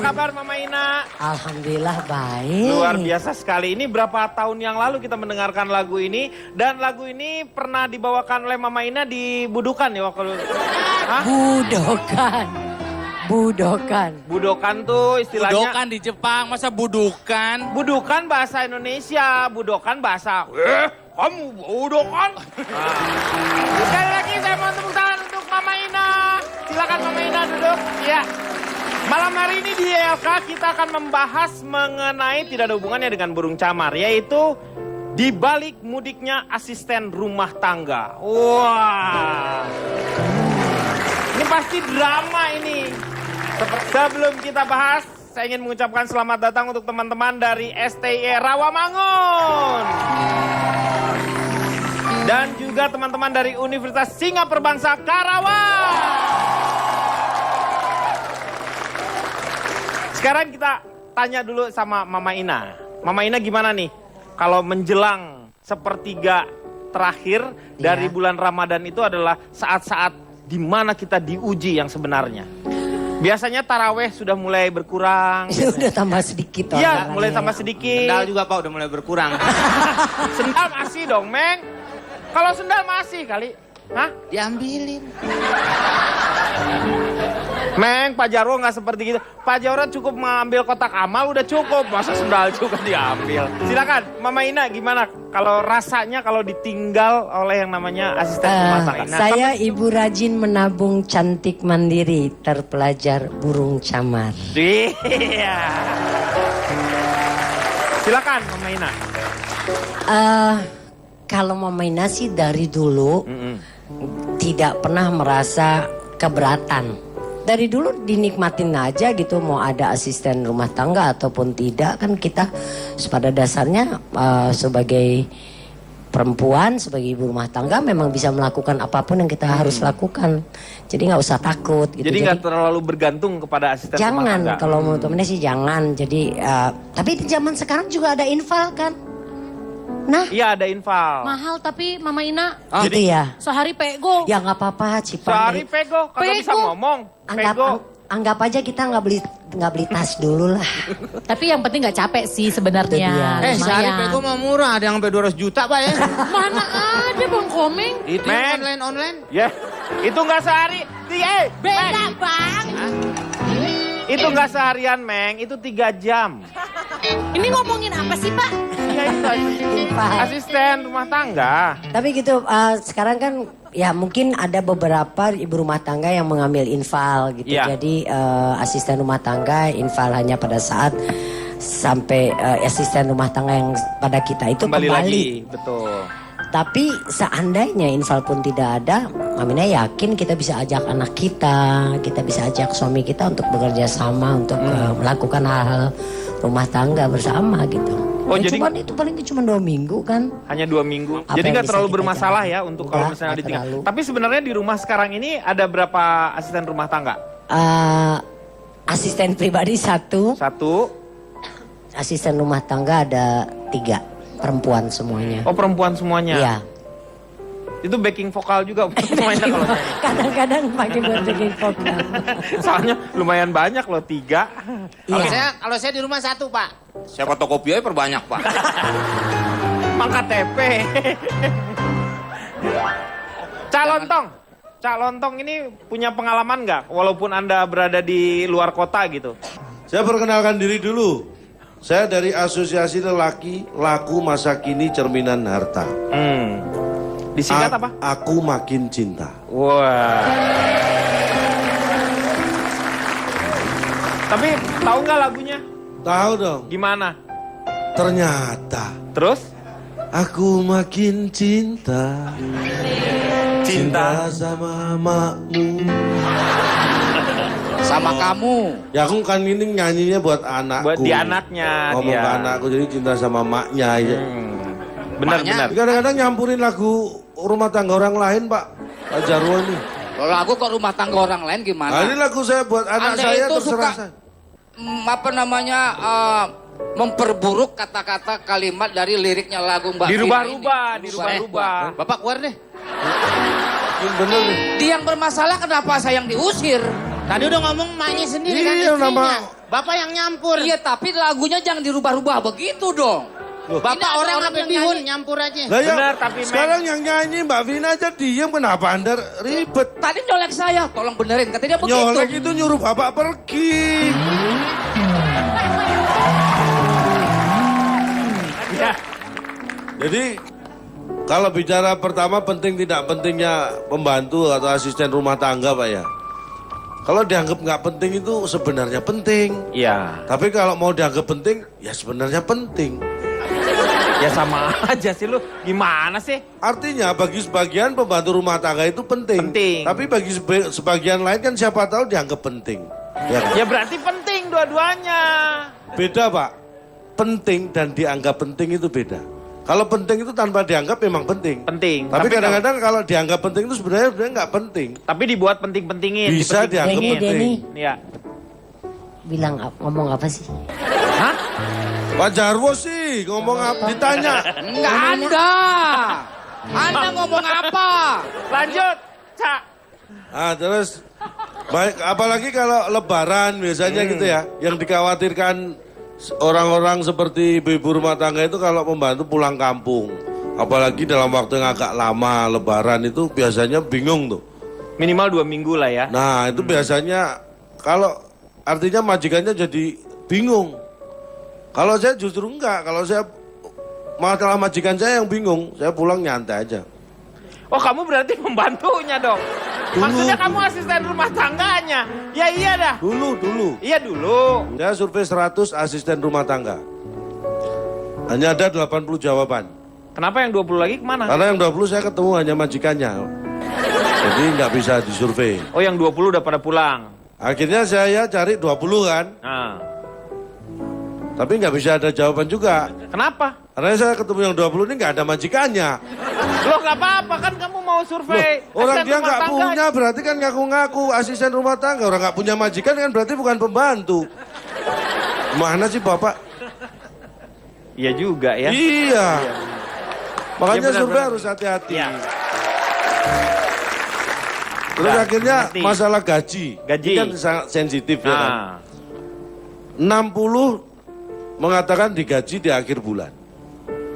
kabar Mama Ina? Alhamdulillah baik. Luar biasa sekali. Ini berapa tahun yang lalu kita mendengarkan lagu ini. Dan lagu ini pernah dibawakan oleh Mama Ina di Budokan ya waktu itu? Hah? Budokan. Budokan. Budokan tuh istilahnya. Budokan di Jepang, masa budukan? Budokan bahasa Indonesia, Budokan bahasa. Kamu Budokan? Nah. Sekali lagi saya mau tepuk tangan untuk Mama Ina. Silakan Mama Ina duduk. Ya. Malam hari ini di ELK kita akan membahas mengenai tidak ada hubungannya dengan burung camar, yaitu di balik mudiknya asisten rumah tangga. Wah. Ini pasti drama ini. Sebelum kita bahas, saya ingin mengucapkan selamat datang untuk teman-teman dari STI Rawamangun. Dan juga teman-teman dari Universitas Singa Perbangsa Karawang. Sekarang kita tanya dulu sama Mama Ina. Mama Ina gimana nih kalau menjelang sepertiga terakhir dari bulan Ramadan itu adalah saat-saat di mana kita diuji yang sebenarnya. Biasanya taraweh sudah mulai berkurang. Sudah tambah sedikit. Iya, mulai tambah sedikit. Sendal juga Pak udah mulai berkurang. Sendal masih dong, Meng. Kalau sendal masih kali. Hah? Diambilin. Meng, Pak Jarwo nggak seperti gitu. Pak Jarwo cukup mengambil kotak amal udah cukup. Masa sendal juga diambil. Silakan, Mama Ina gimana? Kalau rasanya kalau ditinggal oleh yang namanya asisten rumah tangga. Saya ibu rajin menabung cantik mandiri, terpelajar burung camar. Iya. Silakan, Mama Ina. Kalau Mama Ina sih dari dulu tidak pernah merasa keberatan. Dari dulu dinikmatin aja gitu, mau ada asisten rumah tangga ataupun tidak, kan kita pada dasarnya sebagai perempuan, sebagai ibu rumah tangga memang bisa melakukan apapun yang kita harus lakukan. Jadi nggak usah takut gitu. Jadi nggak terlalu bergantung kepada asisten rumah tangga. Jangan, kalau menurut temennya sih jangan. Jadi tapi di zaman sekarang juga ada infal kan. Nah, iya ada infal. Mahal tapi Mama Ina. gitu ya. Sehari pego. Ya nggak apa-apa, Cipan. Sehari pego, kagak bisa ngomong. Pego. Anggap aja kita nggak beli tas dulu lah. Tapi yang penting nggak capek sih Itu sebenarnya. dia. Sehari pego mah murah, ada yang sampai 200 juta Pak ya. Mana ada Bang Komeng? Itu Men. online. Ya, itu nggak sehari. Beda Bang. Itu nggak seharian, Meng. Itu 3 jam. Ini ngomongin apa sih Pak? Ya itu asisten rumah tangga. Tapi gitu, sekarang kan ya mungkin ada beberapa ibu rumah tangga yang mengambil infal gitu. Iya. Jadi asisten rumah tangga infal hanya pada saat sampai asisten rumah tangga yang pada kita itu Kembali kembali. lagi, betul. Tapi seandainya infal pun tidak ada, Mamina yakin kita bisa ajak anak kita bisa ajak suami kita untuk bekerja sama, untuk melakukan hal-hal rumah tangga bersama gitu. Oh, Ya, jadi- cuman itu paling cuma 2 minggu kan. Hanya 2 minggu. Apa Jadi yang nggak bisa terlalu kita bermasalah jalan? ya untuk Enggak, kalau misalnya nggak ditinggal. terlalu. Tapi sebenarnya di rumah sekarang ini ada berapa asisten rumah tangga? Asisten pribadi 1, 1. asisten rumah tangga ada 3, perempuan semuanya. Oh, perempuan semuanya. Iya. Itu backing vokal juga mainnya kalau saya. Kadang-kadang pakai buat bikin vokal. Soalnya lumayan banyak loh, 3. Iya. Kalau saya di rumah 1 Pak. Saya fotokopi aja perbanyak Pak. Mang KTP. Cak Lontong ini punya pengalaman nggak? Walaupun Anda berada di luar kota gitu. Saya perkenalkan diri dulu. Saya dari Asosiasi Lelaki Laku Masa Kini Cerminan Harta. Disingkat apa? Aku Makin Cinta. Wah. Tapi tahu nggak lagunya? Tahu dong. Gimana? Ternyata Terus? aku makin cinta. Cinta sama makmu. Sama kamu. Ya aku kan ini nyanyinya buat anakku. Buat di anaknya Ngomong dia. ke anakku, jadi cinta sama maknya aja. Benar-benar. Kadang-kadang nyampurin lagu rumah tangga orang lain, Pak Jarwo nih. Kalau lagu kok rumah tangga orang lain Nah, gimana? ini lagu saya buat anak Anda saya itu terserah suka saya. memperburuk kata-kata kalimat dari liriknya lagu Mbak Dirubah-rubah, Vina ini. dirubah-rubah. Bapak keluar deh. Ini bener nih. Dia yang bermasalah kenapa saya yang diusir? Tadi udah ngomong maknya sendiri kan Iya, istrinya. nama Bapak yang nyampur. Iya, tapi lagunya jangan dirubah-rubah begitu dong. Bapak Ini ada orang orang apa yang bihun nyanyi. nyampur aja. Lah ya, Benar, tapi sekarang yang nyanyi Mbak Vina aja diem, kenapa Anda ribet? Tadi nyolek saya, tolong benerin. Katanya begitu. Nyolek itu nyuruh Bapak pergi. Ya. Jadi kalau bicara pertama penting tidak pentingnya pembantu atau asisten rumah tangga Pak ya. Kalau dianggap nggak penting itu sebenarnya penting. Iya. Tapi kalau mau dianggap penting, ya sebenarnya penting. Ya sama aja sih lu. Gimana sih? Artinya bagi sebagian pembantu rumah tangga itu penting. Penting. Tapi bagi sebagian lain kan siapa tahu dianggap penting. Ya kan? Ya berarti penting dua-duanya. Beda Pak. Penting dan dianggap penting itu beda. Kalau penting itu tanpa dianggap memang penting. Penting. Tapi kadang-kadang kalau dianggap penting itu sebenarnya nggak penting. Tapi dibuat penting-pentingin. Bisa dianggap Denny, penting. Denny. Iya. Bilang ngomong apa sih? Hah? Pak Jarwo sih ngomong apa? Ditanya. Enggak ada. Anda ngomong apa? Lanjut, Cak. Terus baik, apalagi kalau Lebaran biasanya gitu ya, yang dikhawatirkan orang-orang seperti ibu rumah tangga itu kalau pembantu pulang kampung, apalagi dalam waktu yang agak lama Lebaran itu biasanya bingung tuh. Minimal 2 minggu lah ya. Nah itu biasanya kalau artinya majikannya jadi bingung. Kalau saya justru enggak, kalau saya masalah majikan saya yang bingung, saya pulang nyantai aja. Oh kamu berarti pembantunya dong. Maksudnya kamu asisten rumah tangganya. Ya iya dah. Dulu. Iya dulu. Saya survei 100 asisten rumah tangga. Hanya ada 80 jawaban. Kenapa yang 20 lagi kemana? Karena yang 20 saya ketemu hanya majikannya. Jadi nggak bisa disurvei. Oh yang 20 udah pada pulang. Akhirnya saya cari 20 kan. Nah. Tapi nggak bisa ada jawaban juga. Kenapa? Karena saya ketemu yang 20 ini nggak ada majikannya. Loh gak apa-apa kan kamu mau survei. Orang asisten dia rumah nggak tangga. punya berarti kan ngaku-ngaku asisten rumah tangga. Orang nggak punya majikan kan berarti bukan pembantu. Mana sih Bapak? Iya juga ya. Iya. Makanya Ya, benar, survei benar. harus hati-hati. Iya. Terus Nah, akhirnya ngerti. masalah gaji. Gaji. Ini kan sangat sensitif ya kan. Nah, 60 mengatakan digaji di akhir bulan.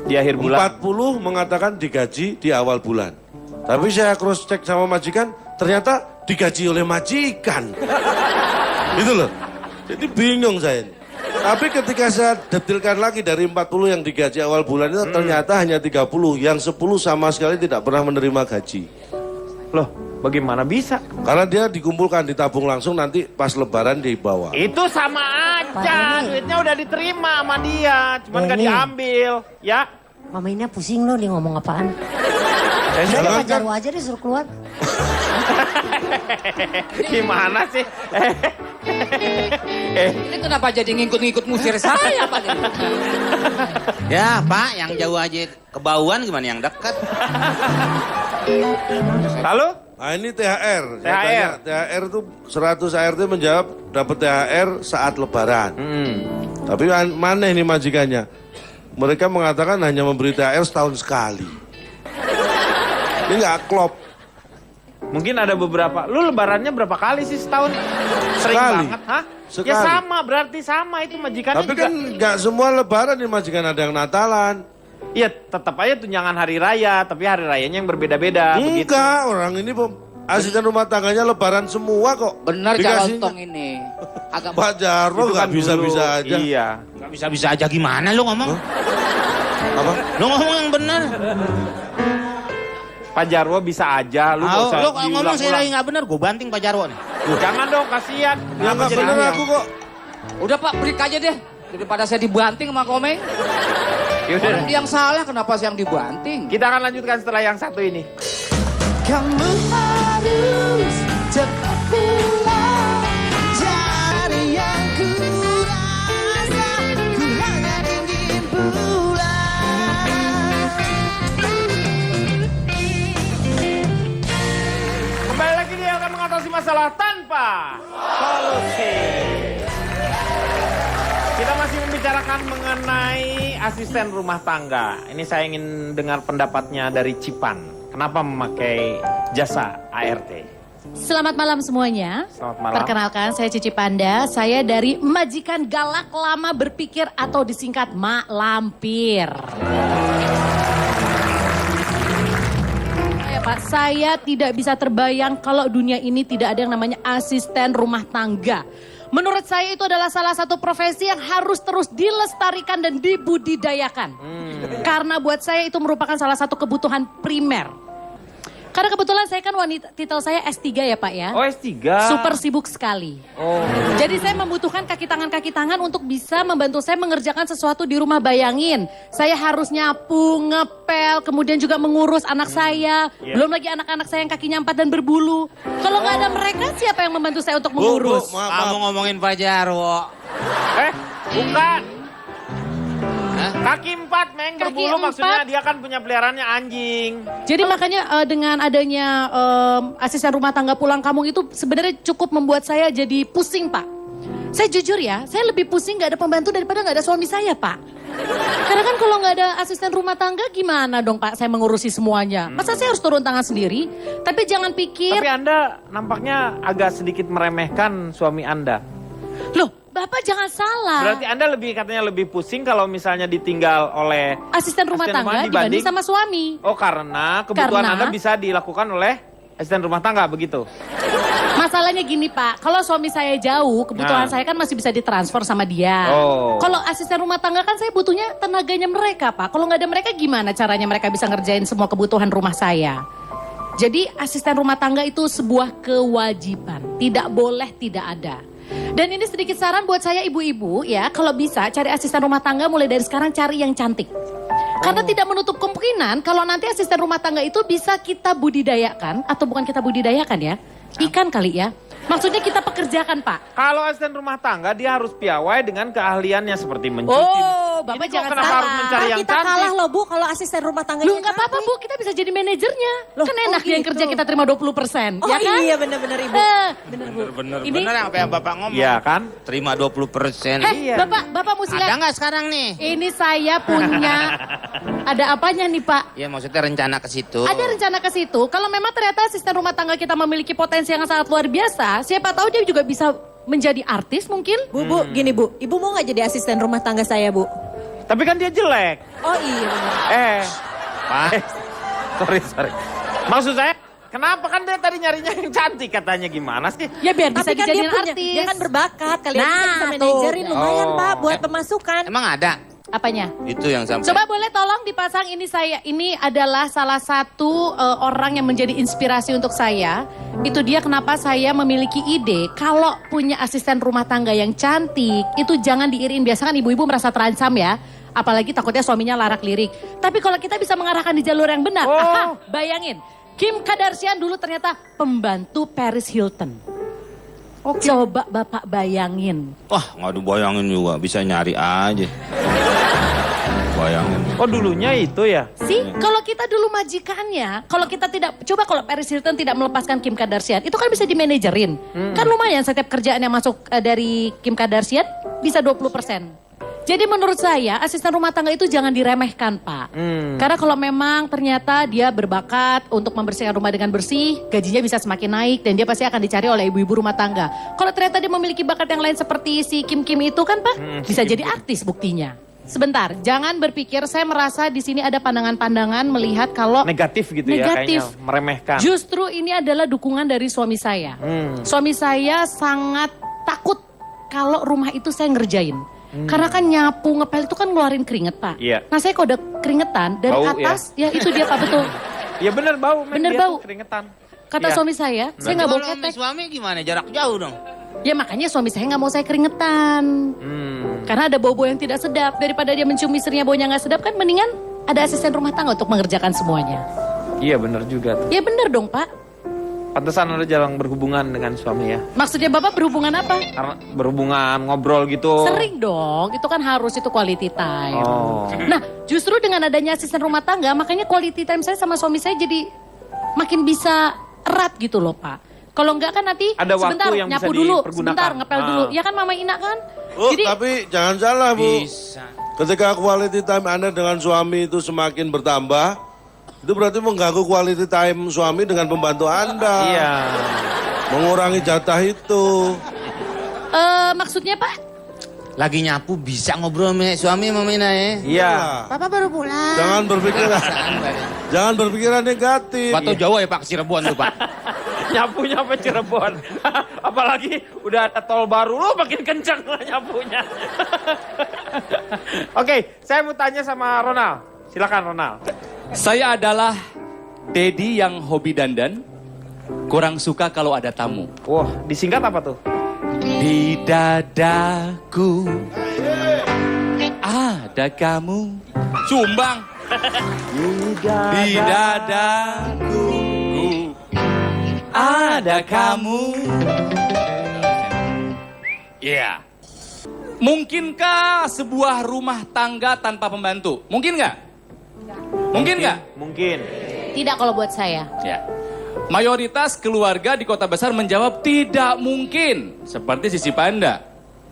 di akhir bulan. 40 mengatakan digaji di awal bulan. Tapi saya cross check sama majikan, ternyata digaji oleh majikan. Itu loh. Jadi bingung saya. Tapi ketika saya detilkan lagi dari 40 yang digaji awal bulan itu ternyata hanya 30. Yang 10 sama sekali tidak pernah menerima gaji. Loh, bagaimana bisa? Karena dia dikumpulkan, ditabung langsung nanti pas lebaran dibawa. Itu sama aja, Pak Denny. duitnya udah diterima sama dia, cuman gak Denny. diambil, ya. Mama ini pusing loh dia ngomong apaan. Eh, Udah Jangan Pak Jarwo aja deh suruh keluar. Gimana sih? Ini kenapa jadi ngikut-ngikut musir saya Pak? Ya Pak, yang jauh aja kebauan gimana yang dekat? Lalu? Nah ini THR. Saya THR. tanya, THR itu 100 ART menjawab dapat THR saat lebaran. Tapi mana ini majikannya? Mereka mengatakan hanya memberi THR setahun sekali. Ini nggak klop. Mungkin ada beberapa. Lu lebarannya berapa kali sih setahun? Sering Sekali. banget, hah? Sekali. Ya sama, berarti sama itu majikannya Tapi juga. kan nggak semua lebaran nih majikan, ada yang Natalan. Iya, tetap aja tunjangan hari raya, tapi hari rayanya yang berbeda-beda. Begitu. Enggak, orang ini asisten rumah tangganya lebaran semua kok. Benar Dikasihnya. Calontong ini. Agak Pak Jarwo Itu nggak kan dulu. bisa-bisa aja. Iya. Gak bisa-bisa aja gimana lu ngomong? Apa? Lu ngomong yang benar. Pak Jarwo bisa aja, lu nggak usah Lu kalau ngomong saya lagi diulang-ulang. gak benar, gue banting Pak Jarwo nih. Jangan dong, kasihan. Ya Kenapa nggak jadi bener dia? aku kok. Udah Pak, break aja deh. Daripada saya dibanting sama Komeng. Yaudah. Orang yang salah kenapa saya yang dibanting? Kita akan lanjutkan setelah yang satu ini. Kamu harus cepat pulang dari yang ku rasa, ku hanya ingin pulang. Kembali lagi dia akan mengatasi masalah tanpa solusi. Kita masih membicarakan mengenai asisten rumah tangga. Ini saya ingin dengar pendapatnya dari Cipan. Kenapa memakai jasa ART? Selamat malam semuanya. Selamat malam. Perkenalkan, saya Cici Panda. Saya dari Majikan Galak Lama Berpikir atau disingkat Mak Lampir. Ya Pak, saya tidak bisa terbayang kalau dunia ini tidak ada yang namanya asisten rumah tangga. Menurut saya itu adalah salah satu profesi yang harus terus dilestarikan dan dibudidayakan. Karena buat saya itu merupakan salah satu kebutuhan primer. Karena kebetulan saya kan wanita, titel saya S3 ya Pak ya. Oh S3. Super sibuk sekali. Oh. Jadi saya membutuhkan kaki tangan untuk bisa membantu saya mengerjakan sesuatu di rumah. Bayangin, saya harus nyapu, ngepel, kemudian juga mengurus anak saya. Iya. Belum lagi anak-anak saya yang kakinya 4 dan berbulu. Kalau nggak ada mereka, siapa yang membantu saya untuk mengurus? Kamu ngomongin Fajarwo. Bukan. Hah? Kaki 4, Meng. Kaki Berbulu 4. maksudnya dia kan punya peliharaannya anjing. Jadi makanya dengan adanya asisten rumah tangga pulang kampung itu sebenarnya cukup membuat saya jadi pusing Pak. Saya jujur ya, saya lebih pusing nggak ada pembantu daripada nggak ada suami saya Pak. Karena kan kalau nggak ada asisten rumah tangga gimana dong Pak saya mengurusi semuanya. Masa saya harus turun tangan sendiri? Tapi jangan pikir, Tapi Anda nampaknya agak sedikit meremehkan suami Anda. loh Bapak jangan salah. Berarti Anda katanya lebih pusing kalau misalnya ditinggal oleh Asisten rumah tangga dibanding sama suami. Oh karena kebutuhan Karena- Anda bisa dilakukan oleh asisten rumah tangga begitu. Masalahnya gini Pak, kalau suami saya jauh, kebutuhan Nah. saya kan masih bisa ditransfer sama dia. Oh. Kalau asisten rumah tangga kan saya butuhnya tenaganya mereka Pak. Kalau nggak ada mereka gimana caranya mereka bisa ngerjain semua kebutuhan rumah saya? Jadi asisten rumah tangga itu sebuah kewajiban, tidak boleh tidak ada. Dan ini sedikit saran buat saya ibu-ibu ya, kalau bisa cari asisten rumah tangga mulai dari sekarang cari yang cantik. Karena tidak menutup kemungkinan kalau nanti asisten rumah tangga itu bisa kita budidayakan, atau bukan kita budidayakan ya, ikan kali ya. Maksudnya kita pekerjakan Pak. Kalau asisten rumah tangga dia harus piawai dengan keahliannya seperti mencuci. Oh, Bapak Ini kok jangan kenapa salah. harus mencari yang Kita kalah cantik? loh Bu kalau asisten rumah tangganya Lu nggak apa-apa cantik. Bu, kita bisa jadi manajernya. Loh, Kan enak oh dia yang gitu. kerja kita terima 20%, Oh ya kan? iya bener-bener Ibu. Bener Bu. Bener Ini, apa yang Bapak ngomong? Iya kan? Terima 20%. Iya. Bapak mesti Ada lihat. nggak sekarang nih? Ini saya punya, ada apanya nih Pak? Ya maksudnya rencana ke situ. Ada rencana ke situ. Kalau memang ternyata asisten rumah tangga kita memiliki potensi yang sangat luar biasa, siapa tahu dia juga bisa menjadi artis mungkin. Bu, gini Bu. Ibu mau nggak jadi asisten rumah tangga saya Bu? Tapi kan dia jelek. Oh iya bener. Pak. Sorry. Maksud saya, kenapa kan dia tadi nyarinya yang cantik katanya gimana sih? Ya biar bisa Tapi kan dia dijadiin punya, artis. dia kan berbakat. Kalian Nah, kan bisa tuh. manajerin lumayan Oh. Pak buat pemasukan. Emang ada? Apanya? Itu yang sampai. Coba boleh tolong dipasang ini saya. Ini adalah salah satu orang yang menjadi inspirasi untuk saya. Itu dia kenapa saya memiliki ide. Kalau punya asisten rumah tangga yang cantik, itu jangan diirin. Biasa kan ibu-ibu merasa terancam ya. Apalagi takutnya suaminya larak lirik. Tapi kalau kita bisa mengarahkan di jalur yang benar. Oh. Aha, bayangin. Kim Kardashian dulu ternyata pembantu Paris Hilton. Coba Bapak bayangin. Wah nggak dibayangin juga. Bisa nyari aja. Bayangin. Oh dulunya itu ya? Sih, kalau kita dulu majikannya, kalau kita tidak, coba kalau Paris Hilton tidak melepaskan Kim Kardashian, itu kan bisa dimanajerin. Kan lumayan setiap kerjaan yang masuk dari Kim Kardashian bisa 20%. Jadi menurut saya asisten rumah tangga itu jangan diremehkan Pak. Karena kalau memang ternyata dia berbakat untuk membersihkan rumah dengan bersih, gajinya bisa semakin naik dan dia pasti akan dicari oleh ibu-ibu rumah tangga. Kalau ternyata dia memiliki bakat yang lain seperti si Kim itu kan Pak, bisa jadi artis buktinya. Sebentar, jangan berpikir saya merasa di sini ada pandangan-pandangan melihat kalau Negatif gitu ya Negatif. kayaknya. Meremehkan. justru ini adalah dukungan dari suami saya. Suami saya sangat takut kalau rumah itu saya ngerjain. Karena kan nyapu, ngepel itu kan ngeluarin keringet Pak. Iya. Nah saya kalau udah keringetan dari Bau, atas, ya itu dia Pak betul. Ya bener bau. Men. Bener Dia bau. tuh keringetan. Kata Iya. suami saya nggak mau Kalau sama ketek. suami gimana? Jarak jauh dong. Ya makanya suami saya nggak mau saya keringetan. Karena ada bau-bau yang tidak sedap. Daripada dia mencium istrinya baunya nggak sedap kan mendingan ada asisten rumah tangga untuk mengerjakan semuanya. Iya bener juga tuh. Ya bener dong Pak. Pantesan Anda jarang berhubungan dengan suami ya. Maksudnya Bapak berhubungan apa? Karena berhubungan, ngobrol gitu. Sering dong, itu kan harus itu quality time. Oh. Nah justru dengan adanya asisten rumah tangga makanya quality time saya sama suami saya jadi makin bisa erat gitu loh Pak. Kalau enggak kan nanti Ada waktu sebentar yang nyapu bisa dulu, dipergunakan. sebentar ngepel dulu. Ah. Ya kan Mama Ina kan? Oh, Jadi tapi jangan salah Bu. Bisa. Ketika quality time Anda dengan suami itu semakin bertambah, Itu berarti mengganggu quality time suami dengan pembantu Anda. Iya. Mengurangi jatah itu. Maksudnya Pak? Lagi nyapu bisa ngobrol sama suami sama Ina ya. Iya. Papa baru pulang. Jangan berpikiran negatif. Batu Jawa ya Pak, Cirebon tuh Pak. Nyapunya sampai Cirebon. Apalagi udah ada tol baru, lu makin kencang lah nyapunya. Oke, saya mau tanya sama Ronald. Silakan Ronald. Saya adalah Dedi yang hobi dandan, kurang suka kalau ada tamu. Wah, disingkat apa tuh? Di dadaku ada kamu. Sumbang. Di dadaku ada kamu. Iya. Mungkinkah sebuah rumah tangga tanpa pembantu? Mungkin nggak? Mungkin nggak? Mungkin. Tidak kalau buat saya. Ya. Mayoritas keluarga di kota besar menjawab tidak mungkin. Seperti Sisi Panda.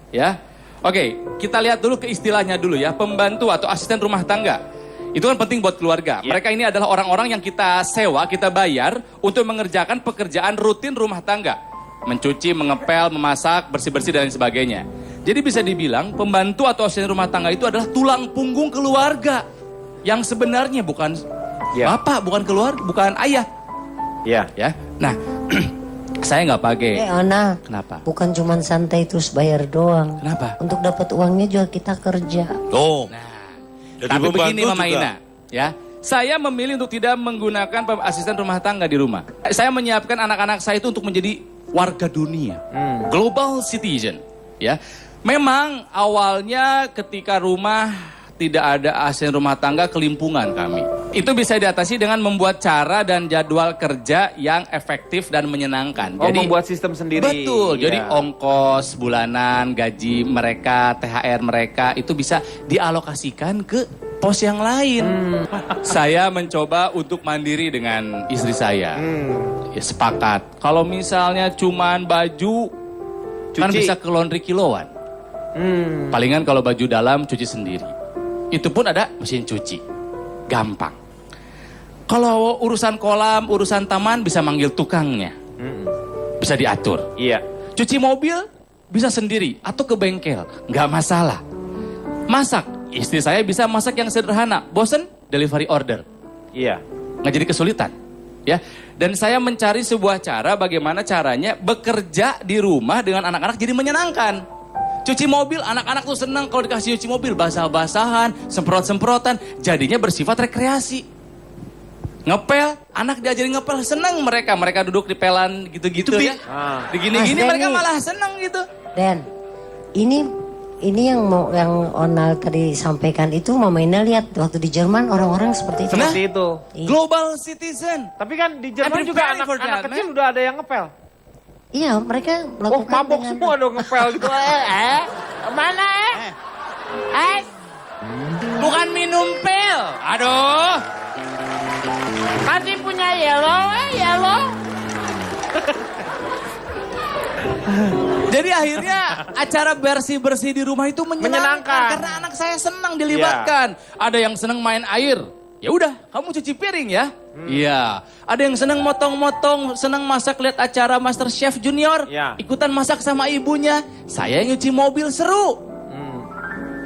Ya. Oke, kita lihat dulu ke istilahnya dulu ya. Pembantu atau asisten rumah tangga. Itu kan penting buat keluarga. Ya. Mereka ini adalah orang-orang yang kita sewa, kita bayar untuk mengerjakan pekerjaan rutin rumah tangga. Mencuci, mengepel, memasak, bersih-bersih dan lain sebagainya. Jadi bisa dibilang pembantu atau asisten rumah tangga itu adalah tulang punggung keluarga. Yang sebenarnya bukan bapak, bukan keluarga, bukan ayah. Iya. Ya. Nah, saya nggak pakai. Ana, Kenapa? bukan cuma santai terus bayar doang. Kenapa? Untuk dapat uangnya juga kita kerja. Oh. Jadi Tapi begini pembantu Mama juga. Ina, ya. Saya memilih untuk tidak menggunakan asisten rumah tangga di rumah. Saya menyiapkan anak-anak saya itu untuk menjadi warga dunia, global citizen, ya. Memang awalnya ketika rumah tidak ada asisten rumah tangga, kelimpungan kami. Itu bisa diatasi dengan membuat cara dan jadwal kerja yang efektif dan menyenangkan. Oh, membuat sistem sendiri. Betul, Iya. jadi ongkos bulanan, gaji mereka, THR mereka itu bisa dialokasikan ke pos yang lain. Saya mencoba untuk mandiri dengan istri saya. Ya, sepakat. Kalau misalnya cuman baju, kan Cuci. bisa ke laundry kiloan. Palingan kalau baju dalam cuci sendiri. Itu pun ada mesin cuci. Gampang. Kalau urusan kolam, urusan taman bisa manggil tukangnya. Bisa diatur. Iya. Cuci mobil bisa sendiri atau ke bengkel, nggak masalah. Masak, istri saya bisa masak yang sederhana. Bosen, delivery order. Iya. Nggak jadi kesulitan. Ya, dan saya mencari sebuah cara bagaimana caranya bekerja di rumah dengan anak-anak jadi menyenangkan. Cuci mobil, anak-anak tuh senang kalau dikasih cuci mobil, basah-basahan, semprot-semprotan, jadinya bersifat rekreasi. Ngepel, anak diajarin ngepel, senang mereka. Mereka duduk di pelan gitu-gitu ya. Digini-gini Mas mereka Denny. malah senang gitu. Dan ini yang Onal tadi sampaikan itu Mama Ina lihat waktu di Jerman orang-orang seperti itu. Nah, Seperti itu. global citizen. Tapi kan di Jerman I'm juga preparing for anak-anak that, kecil man. udah ada yang ngepel. Iya, mereka Oh, melakukan mabok dengan- semua dong ngepel gitu. Mana Bukan minum pil. Aduh. Tadi punya yellow, yellow. Jadi akhirnya acara bersih-bersih di rumah itu menyenangkan. Menyenangkan. Karena anak saya senang dilibatkan. Ada yang senang main air. Ya udah, kamu cuci piring ya. Iya. Ada yang senang motong-motong, senang masak, lihat acara Master Chef Junior. Ya. Ikutan masak sama ibunya. Saya yang nyuci mobil, seru.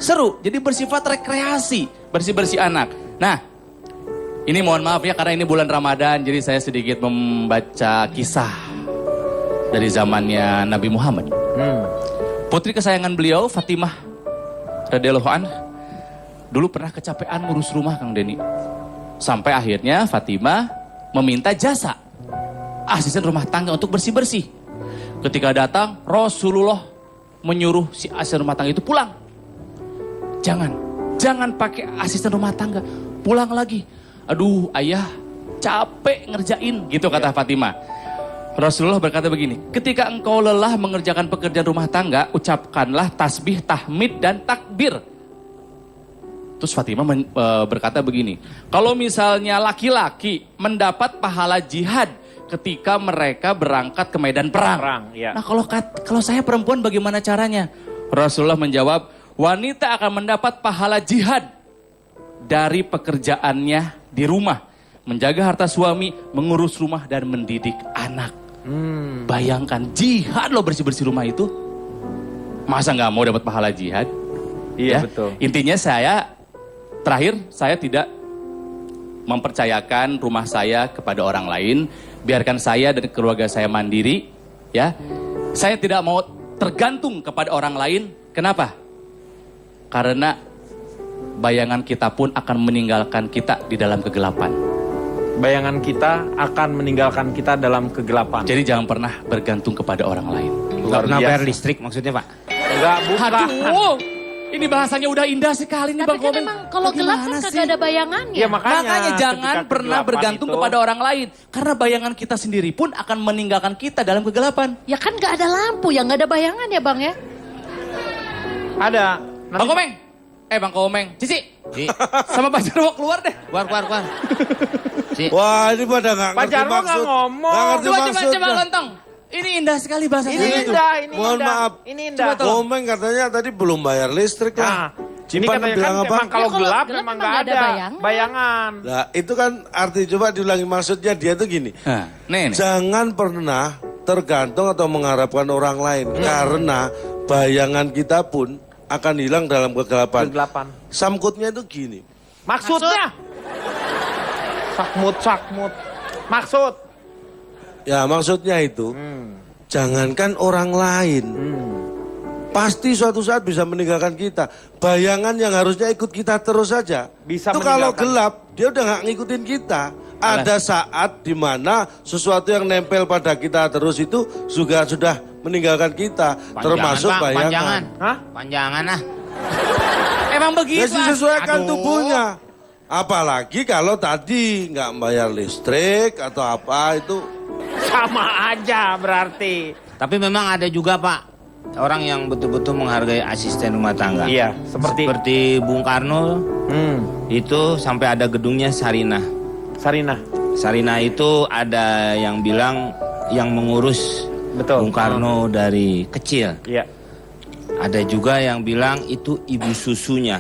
Seru, jadi bersifat rekreasi, bersih-bersih anak. Nah, ini mohon maaf ya karena ini bulan Ramadan, jadi saya sedikit membaca kisah dari zamannya Nabi Muhammad. Putri kesayangan beliau, Fatimah radhiyallahu anha, dulu pernah kecapean ngurus rumah Kang Denny. Sampai akhirnya Fatimah meminta jasa asisten rumah tangga untuk bersih-bersih. Ketika datang, Rasulullah menyuruh si asisten rumah tangga itu pulang. Jangan pakai asisten rumah tangga, pulang lagi. Aduh ayah, capek ngerjain, gitu kata Fatimah. Rasulullah berkata begini, ketika engkau lelah mengerjakan pekerjaan rumah tangga, ucapkanlah tasbih, tahmid, dan takbir. Terus Fatimah berkata begini, kalau misalnya laki-laki mendapat pahala jihad ketika mereka berangkat ke medan perang. Iya. Nah kalau saya perempuan bagaimana caranya? Rasulullah menjawab, wanita akan mendapat pahala jihad dari pekerjaannya di rumah. menjaga harta suami, mengurus rumah dan mendidik anak. Bayangkan jihad loh bersih-bersih rumah itu. Masa nggak mau dapat pahala jihad? Iya, Ya, betul. Intinya saya tidak mempercayakan rumah saya kepada orang lain. Biarkan saya dan keluarga saya mandiri. Ya, saya tidak mau tergantung kepada orang lain. Kenapa? Karena bayangan kita pun akan meninggalkan kita di dalam kegelapan. Bayangan kita akan meninggalkan kita dalam kegelapan. Jadi jangan pernah bergantung kepada orang lain. Nggak pernah biasa. bayar listrik maksudnya Pak? Enggak, bukan. Aduh, ini bahasanya udah indah sekali nih Tapi Bang kan Komeng. emang kalau gelap kan Bagaimana kagak sih? ada bayangannya. Iya, makanya Jangan ketika pernah kegelapan bergantung itu- kepada orang lain. Karena bayangan kita sendiri pun akan meninggalkan kita dalam kegelapan. Ya kan gak ada lampu ya, gak ada bayangan ya Bang ya. Ada. Bang Komeng, Bang Komeng, Cici, Ci, sama Pak Jarwo keluar deh. keluar. Ci, Wah ini pada nggak Pak ngerti Jarwo nggak maksud. ngomong. Nggak ngerti Coba maksudnya. lontong. Ini indah sekali bahasanya. Ini indah, ini Mohon indah. maaf. Ini indah. Komeng katanya tadi belum bayar listrik Nah, lah. ini Cipan katanya bilang kan apa? memang kalau Ya, kalau gelap gelap memang memang nggak nggak ada ada bayangan. bayangan. Nah itu kan arti coba diulangi maksudnya dia tuh gini. Nah, nih. Jangan pernah tergantung atau mengharapkan orang lain. Karena bayangan kita pun akan hilang dalam kegelapan. Kegelapan. Samkutnya itu gini. Maksudnya? Sakmut. Maksud? Ya maksudnya itu. Jangankan orang lain. Pasti suatu saat bisa meninggalkan kita. Bayangan yang harusnya ikut kita terus saja. Bisa itu kalau meninggalkan. gelap, dia udah nggak ngikutin kita. Ada saat di mana sesuatu yang nempel pada kita terus itu juga sudah meninggalkan kita. Termasuk Pak, bayangan. panjangan. Hah? Panjangan ah. Emang Ya begitu. disesuaikan Aduh. tubuhnya. Apalagi kalau tadi nggak bayar listrik atau apa itu. Sama aja berarti. Tapi memang ada juga Pak, orang yang betul-betul menghargai asisten rumah tangga. Iya, seperti Bung Karno itu sampai ada gedungnya Sarinah. Sarina. Sarinah itu ada yang bilang yang mengurus Betul. Bung Karno dari kecil. Iya. Ada juga yang bilang itu ibu susunya.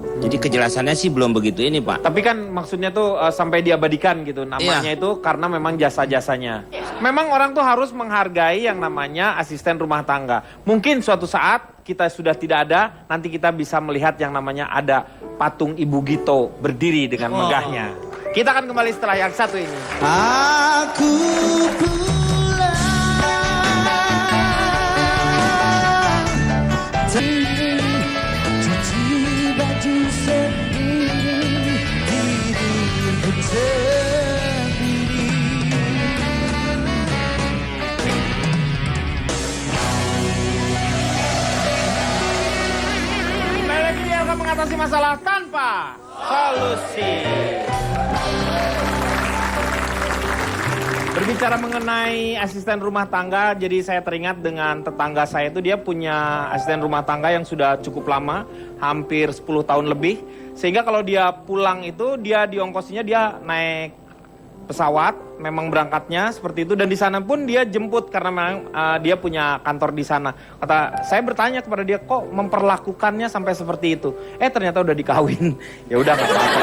Jadi kejelasannya sih belum begitu ini Pak. Tapi kan maksudnya tuh sampai diabadikan gitu namanya Iya. itu karena memang jasa-jasanya. Memang orang tuh harus menghargai yang namanya asisten rumah tangga. Mungkin suatu saat kita sudah tidak ada, nanti kita bisa melihat yang namanya ada patung Ibu Gito berdiri dengan megahnya. Kita akan kembali setelah yang satu ini. Aku pulang cuci baju sendiri, tidur pun sendiri. Kembali lagi dia akan mengatasi masalah tanpa solusi. Berbicara mengenai asisten rumah tangga, jadi saya teringat dengan tetangga saya itu dia punya asisten rumah tangga yang sudah cukup lama, hampir 10 tahun lebih. Sehingga kalau dia pulang itu dia diongkosinya dia naik pesawat, memang berangkatnya seperti itu dan di sana pun dia jemput karena memang dia punya kantor di sana. Kata saya bertanya kepada dia kok memperlakukannya sampai seperti itu. Ternyata udah dikawin. Ya udah nggak apa-apa.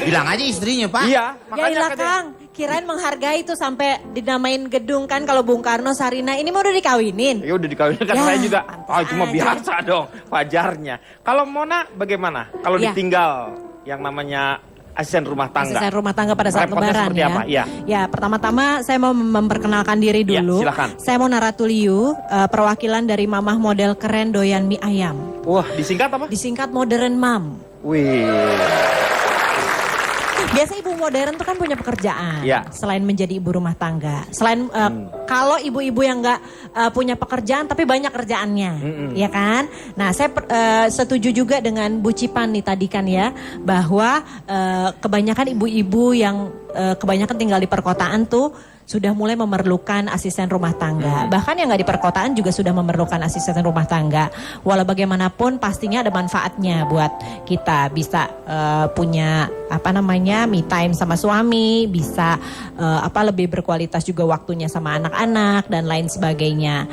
Bilang aja istrinya Pak. Iya, Ya makanya ilah katanya- Kang, kirain menghargai itu sampai dinamain gedung kan kalau Bung Karno Sarina ini mau udah dikawinin. Ya udah dikawin kan Ya, saya juga. pantas Cuma aja. biasa dong, wajarnya. Kalau Mona bagaimana? Kalau Ya. ditinggal yang namanya asisten rumah tangga. Asisten rumah tangga pada saat Repotnya lebaran seperti ya. apa? Iya. Ya, pertama-tama saya mau memperkenalkan diri Ya, dulu. silakan. Saya mau Naratuliu, perwakilan dari Mamah Model Keren Doyan Mie Ayam. Wah, disingkat apa? Disingkat Modern Mam. Wih. Biasa ibu modern tuh kan punya pekerjaan. Ya. Selain menjadi ibu rumah tangga. Selain kalau ibu-ibu yang nggak punya pekerjaan tapi banyak kerjaannya, ya kan? Nah, saya setuju juga dengan Bu Cipan nih tadi kan ya, bahwa kebanyakan ibu-ibu yang kebanyakan tinggal di perkotaan tuh sudah mulai memerlukan asisten rumah tangga. Bahkan yang nggak di perkotaan juga sudah memerlukan asisten rumah tangga. Walau bagaimanapun pastinya ada manfaatnya buat kita bisa punya me time sama suami, bisa lebih berkualitas juga waktunya sama anak-anak dan lain sebagainya.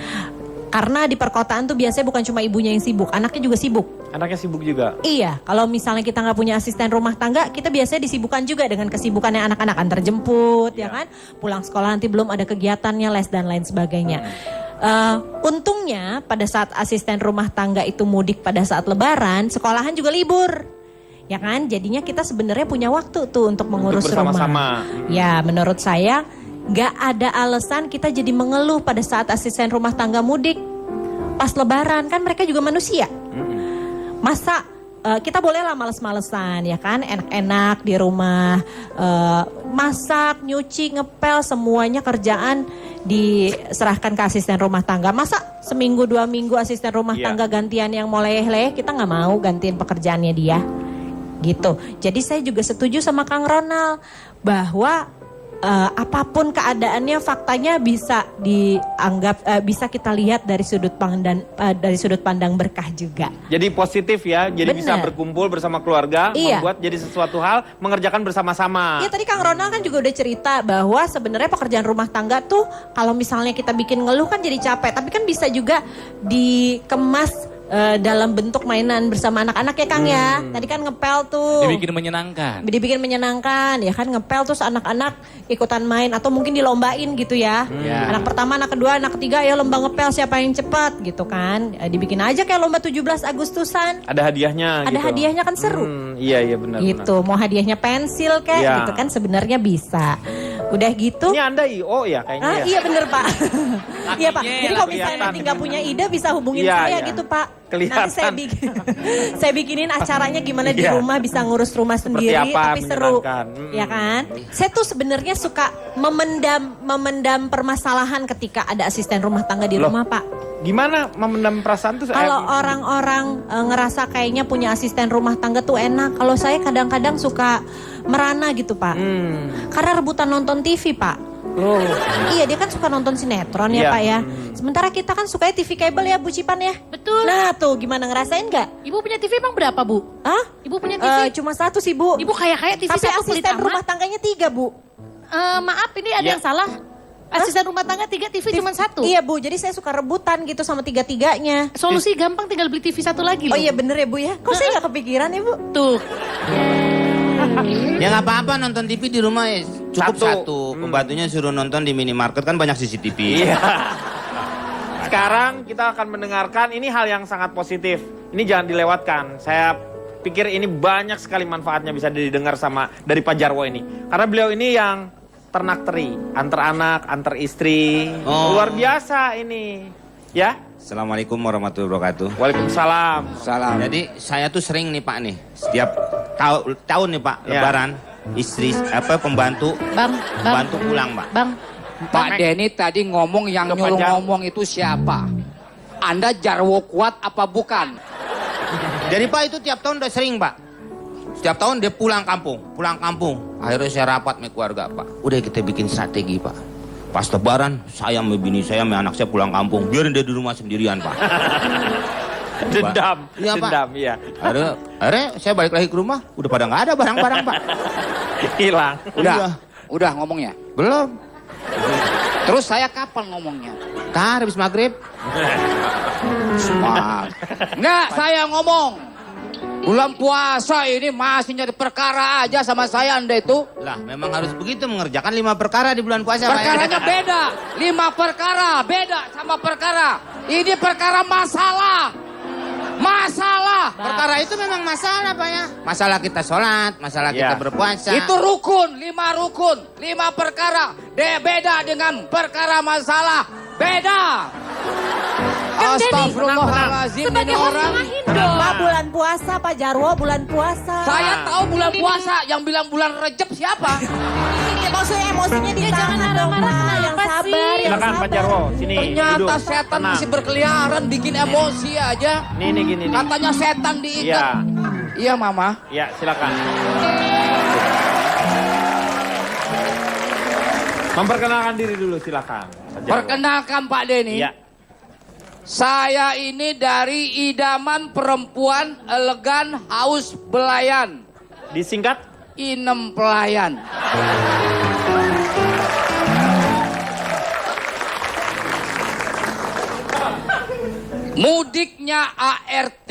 Karena di perkotaan tuh biasanya bukan cuma ibunya yang sibuk, anaknya juga sibuk. Anaknya sibuk juga. Iya, kalau misalnya kita nggak punya asisten rumah tangga, kita biasanya disibukkan juga dengan kesibukannya anak-anak antar jemput, ya kan? Pulang sekolah nanti belum ada kegiatannya, les dan lain sebagainya. Untungnya pada saat asisten rumah tangga itu mudik pada saat lebaran, sekolahan juga libur. Ya kan? Jadinya kita sebenarnya punya waktu tuh untuk mengurus bersama-sama. rumah. Ya, menurut saya nggak ada alasan kita jadi mengeluh pada saat asisten rumah tangga mudik. Pas lebaran kan mereka juga manusia. Masa kita bolehlah males-malesan ya kan, enak-enak di rumah, masak, nyuci, ngepel, semuanya kerjaan diserahkan ke asisten rumah tangga. Masa seminggu 2 minggu asisten rumah tangga gantian yang mau leleh-leleh, kita nggak mau gantiin pekerjaannya dia gitu. Jadi saya juga setuju sama Kang Ronald bahwa apapun keadaannya, faktanya bisa dianggap, bisa kita lihat dari sudut pandang berkah juga. Jadi positif ya, jadi Bener. bisa berkumpul bersama keluarga, Iya. membuat jadi sesuatu hal, mengerjakan bersama-sama. Iya, tadi Kang Ronald kan juga udah cerita bahwa sebenarnya pekerjaan rumah tangga tuh kalau misalnya kita bikin ngeluh kan jadi capek, tapi kan bisa juga dikemas dalam bentuk mainan bersama anak-anak ya Kang ya. Tadi kan ngepel tuh. Dibikin menyenangkan. Dibikin menyenangkan ya kan, ngepel terus anak-anak ikutan main atau mungkin dilombain gitu ya. Anak pertama, anak kedua, anak ketiga ya lomba ngepel siapa yang cepat gitu kan. Dibikin aja kayak lomba 17 Agustusan. Ada hadiahnya Ada gitu. hadiahnya kan seru. Iya benar. Gitu, mau hadiahnya pensil kayak Iya. gitu kan sebenarnya bisa. Udah gitu. Ini Anda IO ya kayaknya ya. Iya bener Pak. Iya Pak. Jadi kalau misalnya kelihatan. nanti nggak punya ide bisa hubungin Iya, saya iya. gitu Pak. Kelihatan. Nanti saya bikinin acaranya gimana di Iya. rumah, bisa ngurus rumah sendiri apa, tapi seru. menyenangkan. Ya kan? Saya tuh sebenarnya suka memendam permasalahan ketika ada asisten rumah tangga di Loh. rumah Pak. Gimana memendam perasaan tuh? Kalau orang-orang ngerasa kayaknya punya asisten rumah tangga tuh enak. Kalau saya kadang-kadang suka merana gitu Pak. Karena rebutan nonton TV Pak. Loh. Iya, dia kan suka nonton sinetron ya Iya. Pak ya. Sementara kita kan sukanya TV kabel ya Bu Cipan ya. Betul. Nah tuh gimana, ngerasain nggak? Ibu punya TV emang berapa, Bu? Hah? Ibu punya TV? Cuma 1 sih Bu. Ibu kayak TV Tapi satu pelit asisten amat. rumah tangganya 3 Bu. Maaf, ini ada Ya. yang salah. Asisten rumah tangga 3, TV cuma 1. Iya Bu, jadi saya suka rebutan gitu sama 3-3-nya. Solusi gampang, tinggal beli TV 1 lagi loh. Oh iya bener ya Bu ya. Kok saya nggak kepikiran ya Bu? Tuh. Ya nggak apa-apa nonton TV di rumah ya. Cukup Satu. satu. Pembantunya suruh nonton di minimarket kan banyak CCTV. Iya. Sekarang kita akan mendengarkan ini hal yang sangat positif. Ini jangan dilewatkan. Saya pikir ini banyak sekali manfaatnya bisa didengar dari Pak Jarwo ini. Karena beliau ini yang ternak teri, antar anak, antar istri. Oh. Luar biasa ini. Ya? Assalamualaikum warahmatullahi wabarakatuh. Waalaikumsalam. Salam. Jadi saya tuh sering nih Pak nih, setiap tahun nih Pak, Ya. Lebaran, istri pembantu Bang. pulang Pak. Bang. Pak Denny tadi ngomong yang Ke nyuruh Pak Jar- ngomong itu siapa? Anda Jarwo kuat apa bukan? Jadi Pak itu tiap tahun udah sering Pak. Setiap tahun dia pulang kampung. Akhirnya saya rapat sama keluarga Pak. Udah kita bikin strategi Pak. Pas Lebaran, saya sama bini saya sama anak saya pulang kampung. Biarin dia di rumah sendirian Pak. Dendam. Iya, Pak. Dendam, iya. Akhirnya saya balik lagi ke rumah, udah pada nggak ada barang-barang Pak. Hilang. Udah ngomongnya. Belum. Terus saya kapan ngomongnya? Kan habis maghrib. Enggak, saya ngomong. Bulan puasa ini masih nyari perkara aja sama saya Anda itu. Lah memang harus begitu mengerjakan 5 perkara di bulan puasa Pak. Perkaranya beda. 5 perkara beda sama perkara. Ini perkara masalah. Perkara itu memang masalah Pak ya. Masalah kita sholat, masalah Ya. kita berpuasa. Itu rukun, 5 rukun, 5 perkara. Beda dengan perkara masalah. Beda. Astagfirullahaladzim, ini Sebagai host orang. tengahin dong. Pak bulan puasa Pak Jarwo, bulan puasa. Saya tahu bulan puasa, yang bilang bulan Rejab siapa? Maksudnya emosinya ditahan jangan dong marah-marah, Pak. Yang kenapa sabar, sih? yang Silakan Pak sabar. Jarwo, sini. Ternyata duduk. setan Tenang. masih berkeliaran, bikin emosi aja. Nih gini nih. Katanya setan diikat. Iya. Iya Mama. Ya, silakan. Memperkenalkan diri dulu silakan. Pak Jarwo. Perkenalkan Pak Denny. Iya. Saya ini dari idaman perempuan elegan haus belayan. Disingkat? Inem pelayan. Mudiknya ART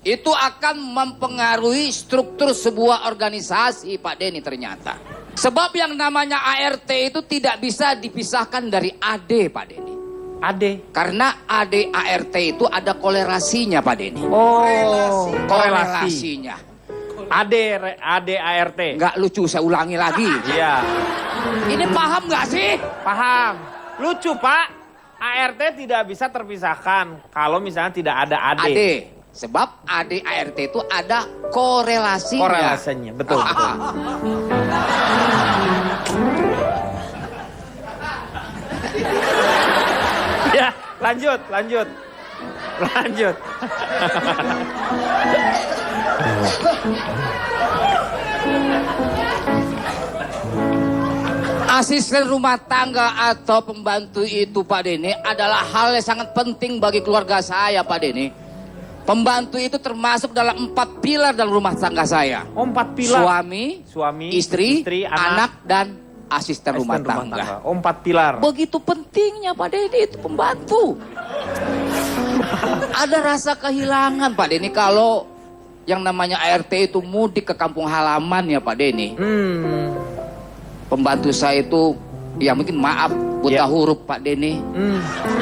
itu akan mempengaruhi struktur sebuah organisasi, Pak Denny, ternyata. Sebab yang namanya ART itu tidak bisa dipisahkan dari AD, Pak Denny. AD. Karena AD ART itu ada kolerasinya, Pak Denny. Oh, Korelasinya. AD ART. Nggak lucu, saya ulangi lagi. Iya. Ini paham nggak sih? Paham. Lucu, Pak. ART tidak bisa terpisahkan kalau misalnya tidak ada AD. AD. Sebab AD ART itu ada korelasinya. Korelasinya, betul. betul. Ya, lanjut. Asisten rumah tangga atau pembantu itu, Pak Denny, adalah hal yang sangat penting bagi keluarga saya, Pak Denny. Pembantu itu termasuk dalam 4 pilar dalam rumah tangga saya. Oh, 4 pilar. Suami, istri, anak, dan asisten rumah tangga. Oh, 4 pilar. Begitu pentingnya, Pak Denny, itu pembantu. Ada rasa kehilangan, Pak Denny, kalau yang namanya ART itu mudik ke kampung halaman ya, Pak Denny. Pembantu saya itu, ya mungkin maaf, buta huruf, Pak Denny.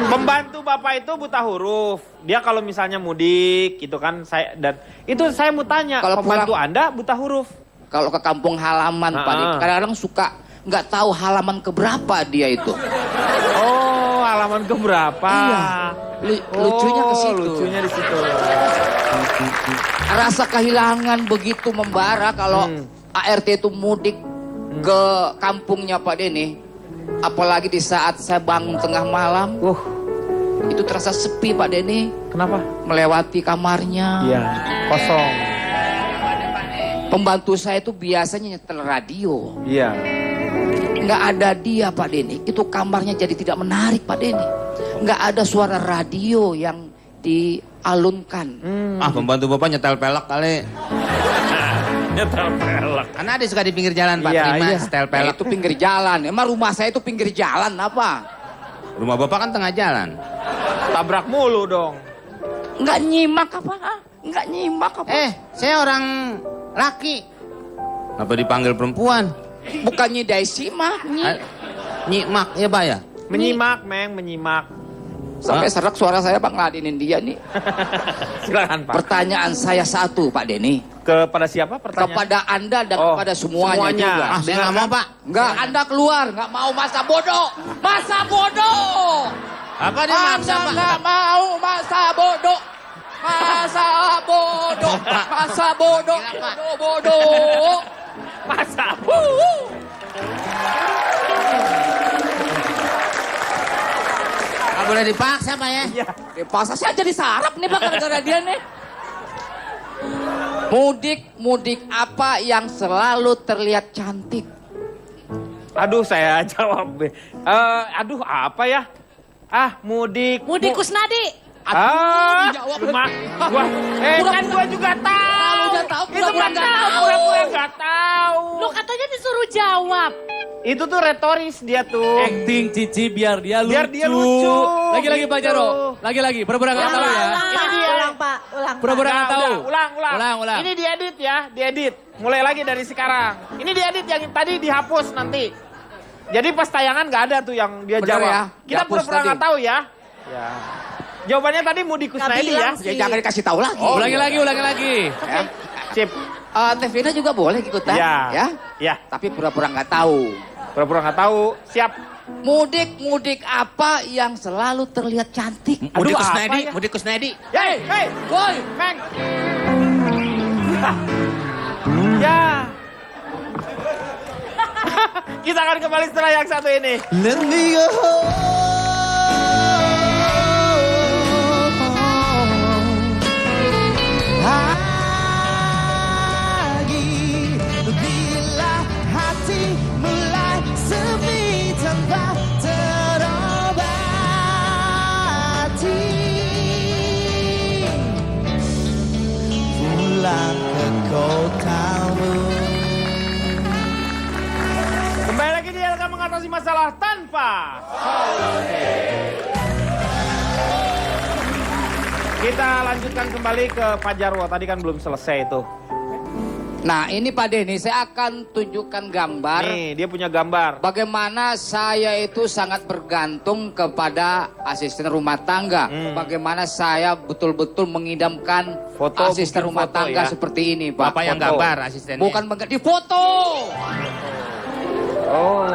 Pembantu Bapak itu buta huruf. Dia kalau misalnya mudik gitu kan, saya mau tanya, Kalau pembantu pulang- Anda buta huruf? Kalau ke kampung halaman, Pak Denny, kadang-kadang suka nggak tahu halaman keberapa dia itu. Oh, halaman keberapa? Iya. Lucunya ke situ. Lucunya di situ. Rasa kehilangan begitu membara kalau ART itu mudik ke kampungnya, Pak Denny. Apalagi di saat saya bangun tengah malam, itu terasa sepi, Pak Denny. Kenapa? Melewati kamarnya. Iya, kosong. Pembantu saya itu biasanya nyetel radio. Iya. Nggak ada dia, Pak Denny. Itu kamarnya jadi tidak menarik, Pak Denny. Nggak ada suara radio yang dialunkan. Ah, pembantu bapak nyetel pelek kali. Nyetel pelek. Karena ada suka di pinggir jalan, Pak. Iya, Terima iya. setel Nah, pelek. itu pinggir jalan. Emang rumah saya itu pinggir jalan apa? Rumah bapak kan tengah jalan. Tabrak mulu dong. Nggak nyimak apa? Nggak nyimak apa? Saya orang laki. Apa dipanggil perempuan? Bukannya Daisy mah. Nyimak ya, Pak ya? Menyimak, Meng, menyimak. Sampai serak suara saya, Pak, ngeladenin dia nih. Silakan, Pak. Pertanyaan saya satu, Pak Denny. Kepada siapa pertanyaan? Kepada Anda dan Oh, kepada semuanya juga. Ah, saya nggak mau, Pak. Enggak, Anda keluar. Nggak mau masa bodoh. Masa bodoh. Apa dia maksa, Anda Pak? nggak mau masa bodoh. Masa bodoh. Masa bodoh. Bodoh. Masa? Nggak boleh dipaksa, Pak ya? Iya. Dipaksa saya jadi sarap nih, Pak, gara-gara dia nih. Mudik apa yang selalu terlihat cantik? Aduh, saya jawab. Aduh, apa ya? Mudik. Mudik Kusnadi. dijawab. Kan gua juga tahu. Kalau udah tahu, Itu pura-pura kan nggak tahu. pura-pura nggak tahu. Lo katanya disuruh jawab. Itu tuh retoris dia tuh. Acting Cici biar dia lucu. Biar dia lucu. Lagi-lagi Pak Gitu. Jaro. Lagi-lagi. Pura-pura nggak tahu ya. Ini dia. Ulang, Pak. Ulang, Pak. Pura-pura nggak tahu. Ulang. Ulang. Ini diedit ya, diedit. Mulai lagi dari sekarang. Ini diedit yang tadi dihapus nanti. Jadi pas tayangan nggak ada tuh yang dia Bener jawab. ya, Kita dihapus pura-pura tadi. nggak tahu ya. Ya. Jawabannya tadi Mudik Kusnaedi ya. Ya jangan dikasih tahu lagi. Ulangi lagi. Ya. Sip. Tevina juga boleh ikutan. Ya. Ya. Tapi pura-pura nggak tahu. Pura-pura nggak tahu. Siap. Mudik apa yang selalu terlihat cantik? Aduh, Mudik apa Kusnaedi, ya? Mudik Kusnaedi. Hei, Woi, Meng. Ya. Kita akan kembali setelah yang satu ini. Let me go home. Pagi bila hati mulai sepi tanpa terobati, pulang ke kotamu. Kembali lagi di LK mengatasi masalah tanpa solusi. Kita lanjutkan kembali ke Pak Jarwo. Tadi kan belum selesai itu. Nah ini Pak Denny, saya akan tunjukkan gambar. Nih, dia punya gambar. Bagaimana saya itu sangat bergantung kepada asisten rumah tangga. Bagaimana saya betul-betul mengidamkan Foto, asisten bikin rumah foto tangga ya. seperti ini, Pak. Bapak yang Foto. gambar asistennya. Bukan di foto. Oh.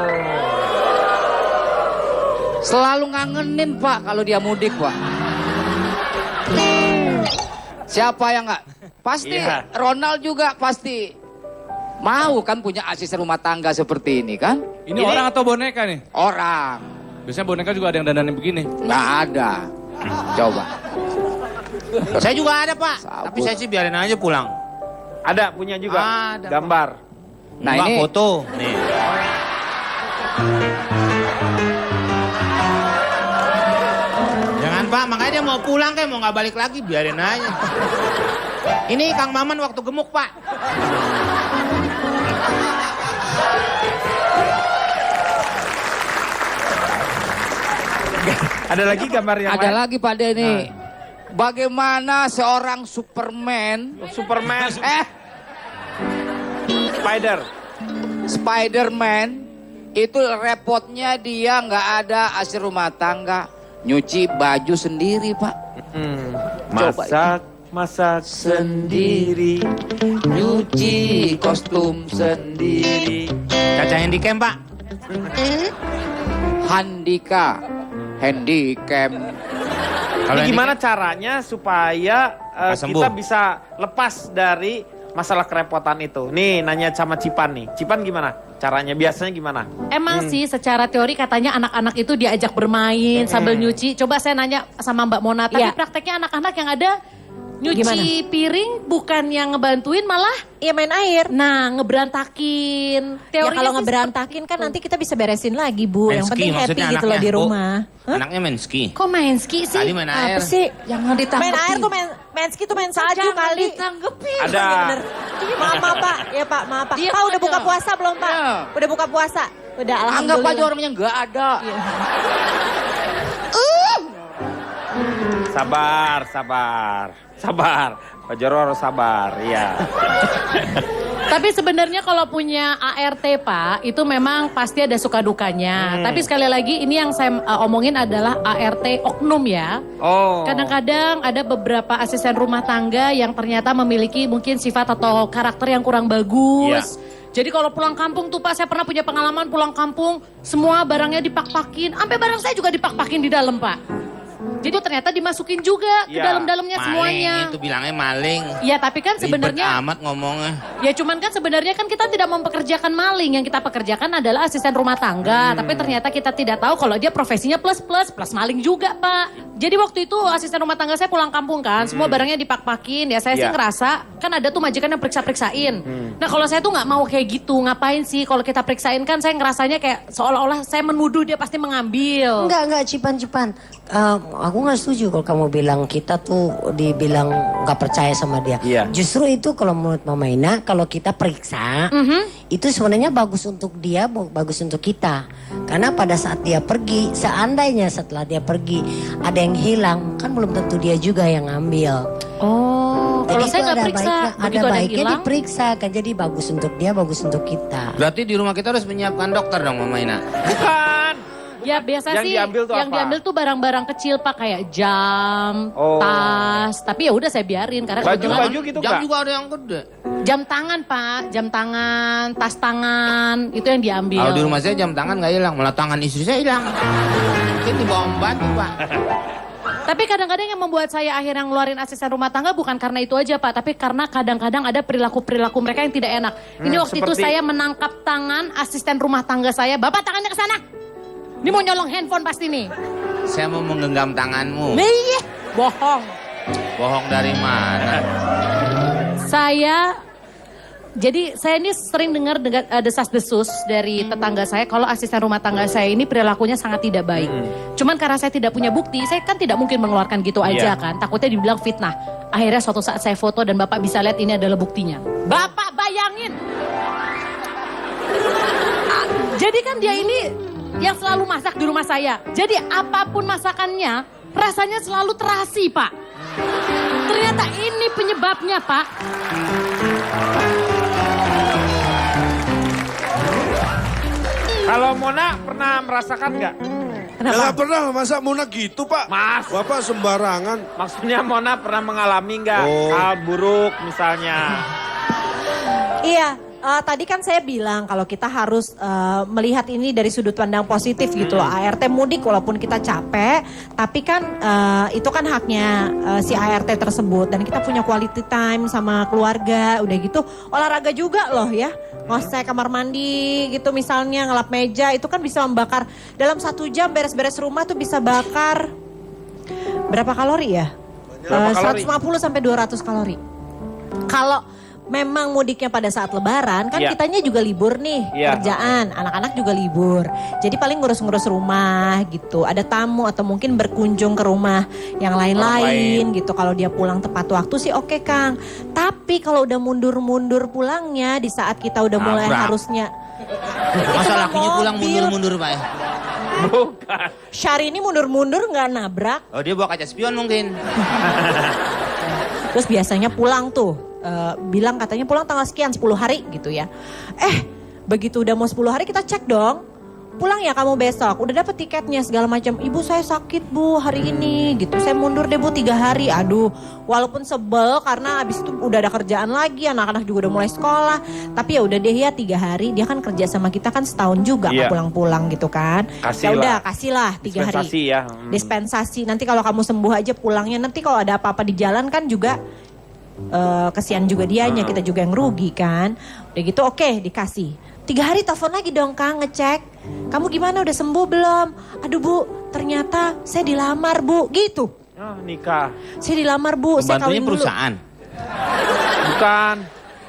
Selalu ngangenin Pak kalau dia mudik Pak. Siapa yang nggak? Pasti Iya. Ronald juga pasti mau kan punya asisten rumah tangga seperti ini kan? Ini orang atau boneka nih? Orang. Biasanya boneka juga ada yang dandanin begini. Nggak ada. Coba. Saya juga ada Pak. Sabut. Tapi saya sih biarin aja pulang. Ada, punya juga. Ada, Gambar. Nah Enggak, ini foto. Nih. Jangan Pak, makanya dia mau pulang kayak mau nggak balik lagi, biarin aja. Ini Kang Maman waktu gemuk Pak. Ada lagi gambar yang ada lain? lagi Pak Denny. Bagaimana seorang Superman, Superman. Spider. Spider-Man itu repotnya dia nggak ada asisten rumah tangga, nyuci baju sendiri Pak. Coba. Masak sendiri. Nyuci kostum sendiri. Caca handycam Pak. Handycam. Ini gimana caranya supaya Lepas sembuh. kita bisa lepas dari masalah kerepotan itu? Nih nanya sama Cipan nih. Cipan gimana? Caranya biasanya gimana? Emang sih secara teori katanya anak-anak itu diajak bermain sambil nyuci. Coba saya nanya sama Mbak Mona, tapi Iya. prakteknya anak-anak yang ada nyuci Gimana? piring bukan yang ngebantuin malah Iya main air. ngeberantakin. Ya Teorinya kalau sih ngeberantakin kan nanti kita bisa beresin lagi Bu. Main Yang ski penting happy maksudnya gitu loh anaknya, di Bu. rumah. Hah? Anaknya main ski. kok main ski sih? Tadi main air. Apa sih? Jangan ditanggapi. Main air tuh main ski tuh main salju kali. Ditanggapi. Ada. Iya bener. Maaf Pak, ya Pak, maaf Pak. Diam Pak udah aja. buka puasa belum Pak? Ya. Udah buka puasa? Udah Anggap alhamdulillah. aja orangnya nggak ada. Sabar. Pak Jarwo harus sabar, iya. Tapi sebenarnya kalau punya ART Pak, itu memang pasti ada suka dukanya. Tapi sekali lagi ini yang saya omongin adalah ART oknum ya. Oh. Kadang-kadang ada beberapa asisten rumah tangga yang ternyata memiliki mungkin sifat atau karakter yang kurang bagus. Jadi kalau pulang kampung tuh Pak, saya pernah punya pengalaman pulang kampung, semua barangnya dipak-pakin, sampai barang saya juga dipak-pakin di dalam Pak. Jadi ternyata dimasukin juga ke Ya, dalam-dalamnya semuanya. Maling itu bilangnya maling. Ya tapi kan Ribet sebenarnya amat ngomongnya. ya cuman kan sebenarnya kan kita tidak mempekerjakan maling, yang kita pekerjakan adalah asisten rumah tangga. Tapi ternyata kita tidak tahu kalau dia profesinya plus maling juga Pak. Jadi waktu itu asisten rumah tangga saya pulang kampung kan, semua barangnya dipak-pakin. Ya saya sih Ya. ngerasa kan ada tuh majikan yang periksa-periksain. Nah kalau saya tuh nggak mau kayak gitu, ngapain sih kalau kita periksain kan saya ngerasanya kayak seolah-olah saya menuduh dia pasti mengambil. Enggak, Cipan. Aku nggak setuju kalau kamu bilang kita tuh dibilang nggak percaya sama dia. Iya. Justru itu kalau menurut Mama Ina, kalau kita periksa, itu sebenarnya bagus untuk dia, bagus untuk kita. Karena pada saat dia pergi, seandainya setelah dia pergi ada yang hilang, kan belum tentu dia juga yang ngambil. Oh, kalau Jadi saya itu nggak periksa, ada begitu ada yang baiknya hilang. diperiksa kan, jadi bagus untuk dia, bagus untuk kita. Berarti di rumah kita harus menyiapkan dokter dong Mama Ina. Bukan. Ya biasa Yang sih diambil tuh yang apa? diambil tuh barang-barang kecil Pak, kayak jam, Oh. tas. Tapi ya udah saya biarin karena kebetulan Baju gitu Jam Kak? juga ada yang gede. jam tangan Pak, jam tangan, tas tangan itu yang diambil. Kalau di rumah saya jam tangan nggak hilang, malah tangan istri saya hilang. Mungkin dibawa batu Pak. Tapi kadang-kadang yang membuat saya akhirnya ngeluarin asisten rumah tangga bukan karena itu aja Pak, tapi karena kadang-kadang ada perilaku-perilaku mereka yang tidak enak. Ini waktu itu seperti? saya menangkap tangan asisten rumah tangga saya, Bapak tangannya ke sana. Ini mau nyolong handphone pasti nih. Saya mau menggenggam tanganmu. Nih, bohong. Bohong dari mana? Jadi saya ini sering dengar desas-desus dari tetangga saya kalau asisten rumah tangga saya ini perilakunya sangat tidak baik. Cuman karena saya tidak punya bukti, saya kan tidak mungkin mengeluarkan gitu aja Iya. kan. Takutnya dibilang fitnah. Akhirnya suatu saat saya foto dan Bapak bisa lihat ini adalah buktinya. Bapak bayangin. Jadi kan dia ini yang selalu masak di rumah saya. Jadi apapun masakannya rasanya selalu terasi Pak. Ternyata ini penyebabnya, Pak. Kalau Mona pernah merasakan nggak? Ya nggak pernah, masa Mona gitu Pak? Mas. Bapak sembarangan. Maksudnya Mona pernah mengalami nggak Oh. hal buruk misalnya? Iya, tadi kan saya bilang kalau kita harus melihat ini dari sudut pandang positif gitu loh. ART mudik walaupun kita capek, tapi kan itu kan haknya si ART tersebut. Dan kita punya quality time sama keluarga, udah gitu olahraga juga loh ya. Ngosek kamar mandi gitu misalnya, ngelap meja, itu kan bisa membakar. Dalam 1 jam beres-beres rumah tuh bisa bakar berapa kalori ya? Berapa kalori? 150 sampai 200 kalori. Kalau memang mudiknya pada saat lebaran, kan Iya. kitanya juga libur nih, Iya. kerjaan, anak-anak juga libur. Jadi paling ngurus-ngurus rumah gitu. Ada tamu atau mungkin berkunjung ke rumah yang lain-lain gitu. Kalau dia pulang tepat waktu sih oke Kang. Tapi kalau udah mundur-mundur pulangnya di saat kita udah mulai Nabrak. harusnya. Masa mah lakinya pulang mobil. mundur-mundur Pak ya? Bukan. Syahrini mundur-mundur nggak nabrak. Oh dia bawa kaca spion mungkin. Terus biasanya pulang tuh, bilang katanya pulang tanggal sekian 10 hari gitu ya. Begitu udah mau 10 hari kita cek dong. Pulang ya kamu besok, udah dapet tiketnya segala macam. Ibu saya sakit bu hari ini gitu. Saya mundur deh bu 3 hari. Aduh, walaupun sebel karena abis itu udah ada kerjaan lagi. Anak-anak juga udah mulai sekolah. Tapi ya udah deh ya 3 hari. Dia kan kerja sama kita kan setahun juga Iya. nggak pulang-pulang gitu kan. Kasih Ya udah lah. kasihlah 3 hari. Dispensasi ya. Dispensasi. Nanti kalau kamu sembuh aja pulangnya. Nanti kalau ada apa-apa di jalan kan juga kesian juga dianya, kita juga yang rugi kan. Udah gitu oke dikasih. 3 hari telepon lagi dong Kang ngecek. Kamu gimana udah sembuh belum? Aduh Bu, ternyata saya dilamar Bu, gitu. Oh, nikah. Saya dilamar Bu, saya Pembantunya kawin dulu. perusahaan. Bukan.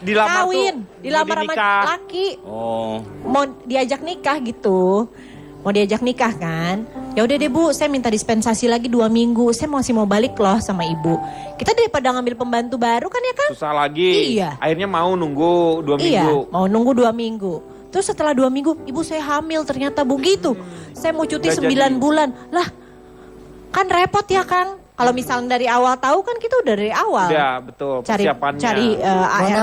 Dilamar Kawin, tuh. dilamar mau sama dinikah. laki. Oh. Mau diajak nikah gitu. Mau diajak nikah kan. Ya udah deh Bu, saya minta dispensasi lagi 2 minggu. Saya masih mau balik loh sama ibu. Kita daripada ngambil pembantu baru kan ya Kang? Susah lagi. Iya. Akhirnya mau nunggu 2 Iya, minggu. mau nunggu 2 minggu. Terus setelah 2 minggu, ibu saya hamil ternyata Bu gitu. Saya mau cuti Udah 9 jadi. bulan. Lah, kan repot ya Kang. Kalau misalnya dari awal tahu kan kita udah dari awal. Udah, betul. Cari Persiapannya. cari ART.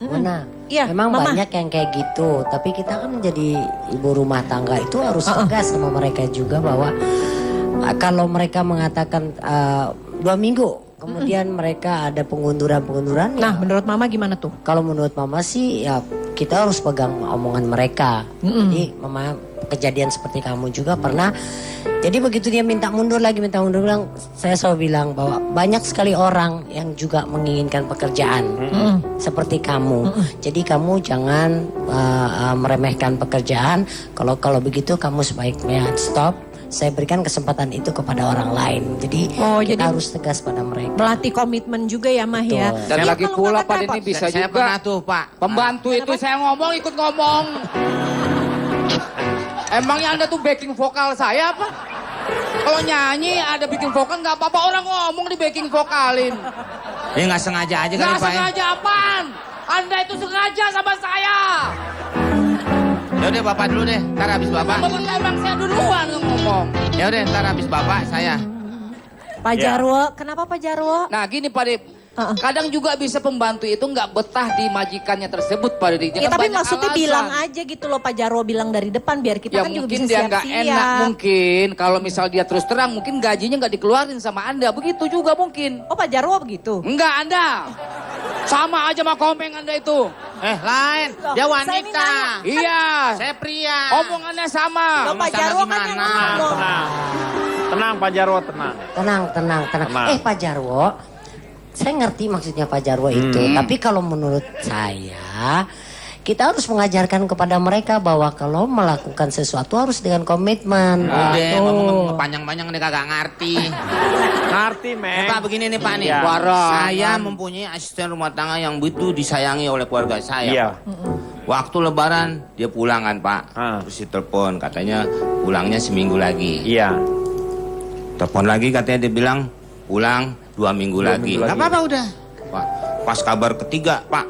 Mona. Iya, Memang Mama. banyak yang kayak gitu. Tapi kita kan menjadi ibu rumah tangga itu harus tegas sama mereka juga bahwa kalau mereka mengatakan 2 minggu, kemudian mereka ada pengunduran-pengunduran. Nah, ya, menurut Mama gimana tuh? kalau menurut Mama sih ya kita harus pegang omongan mereka. Jadi Mama kejadian seperti kamu juga pernah. Jadi begitu dia minta mundur lagi, bilang, saya selalu bilang bahwa banyak sekali orang yang juga menginginkan pekerjaan seperti kamu. Jadi kamu jangan meremehkan pekerjaan. Kalau begitu kamu sebaiknya stop. Saya berikan kesempatan itu kepada orang lain. Jadi jadi kita harus tegas pada mereka. melatih komitmen juga ya Mah ya. Betul. Dan Iya, lagi kalau pula nggak kan Pak repot. ini bisa Saya juga pernah tuh Pak. pembantu itu saya ngomong ikut ngomong. Emangnya Anda tuh backing vokal saya apa? Kalau nyanyi ada backing vokal nggak apa-apa, orang ngomong di backing vokalin. Ya nggak sengaja aja kan Nggak Pak ya? sengaja apaan? Anda itu sengaja sama saya. Ya udah Bapak dulu deh, ntar habis Bapak. Emang saya duluan ngomong. Ya udah ntar habis Bapak saya. Pak Ya. Jarwo, kenapa Pak Jarwo? Nah gini Pak Dip, kadang juga bisa pembantu itu nggak betah di majikannya tersebut Pak Dip. Ya, Kan tapi banyak maksudnya alasan. bilang aja gitu loh Pak Jarwo bilang dari depan biar kita Ya kan juga mungkin bisa dia nggak siap-siap. enak mungkin. Kalau misal dia terus terang mungkin gajinya nggak dikeluarin sama Anda. Begitu juga mungkin. Oh Pak Jarwo begitu? Enggak Anda. Sama aja sama komeng Anda itu. Lain, dia Saya wanita. ini nanya. Iya. Saya pria. Omongannya sama. Loh, Pak sama Jarwo kan yang gimana? ngomong. Tenang Pak Jarwo, tenang. Tenang. Tenang. Pak Jarwo, saya ngerti maksudnya Pak Jarwo itu. Tapi kalau menurut saya, kita harus mengajarkan kepada mereka bahwa kalau melakukan sesuatu harus dengan komitmen. Udah Tuh. ngomong panjang-panjang nih kagak ngerti. Ngerti, men. Pak begini nih Pak nih. Iya. Saya mempunyai asisten rumah tangga yang begitu disayangi oleh keluarga saya. Iya. Pak. Waktu lebaran dia pulang kan Pak. Terus ditelepon katanya pulangnya seminggu lagi. Iya. Telepon lagi katanya dia bilang pulang 2 minggu lagi. minggu lagi. Gak apa-apa udah. Pak, pas kabar ketiga Pak,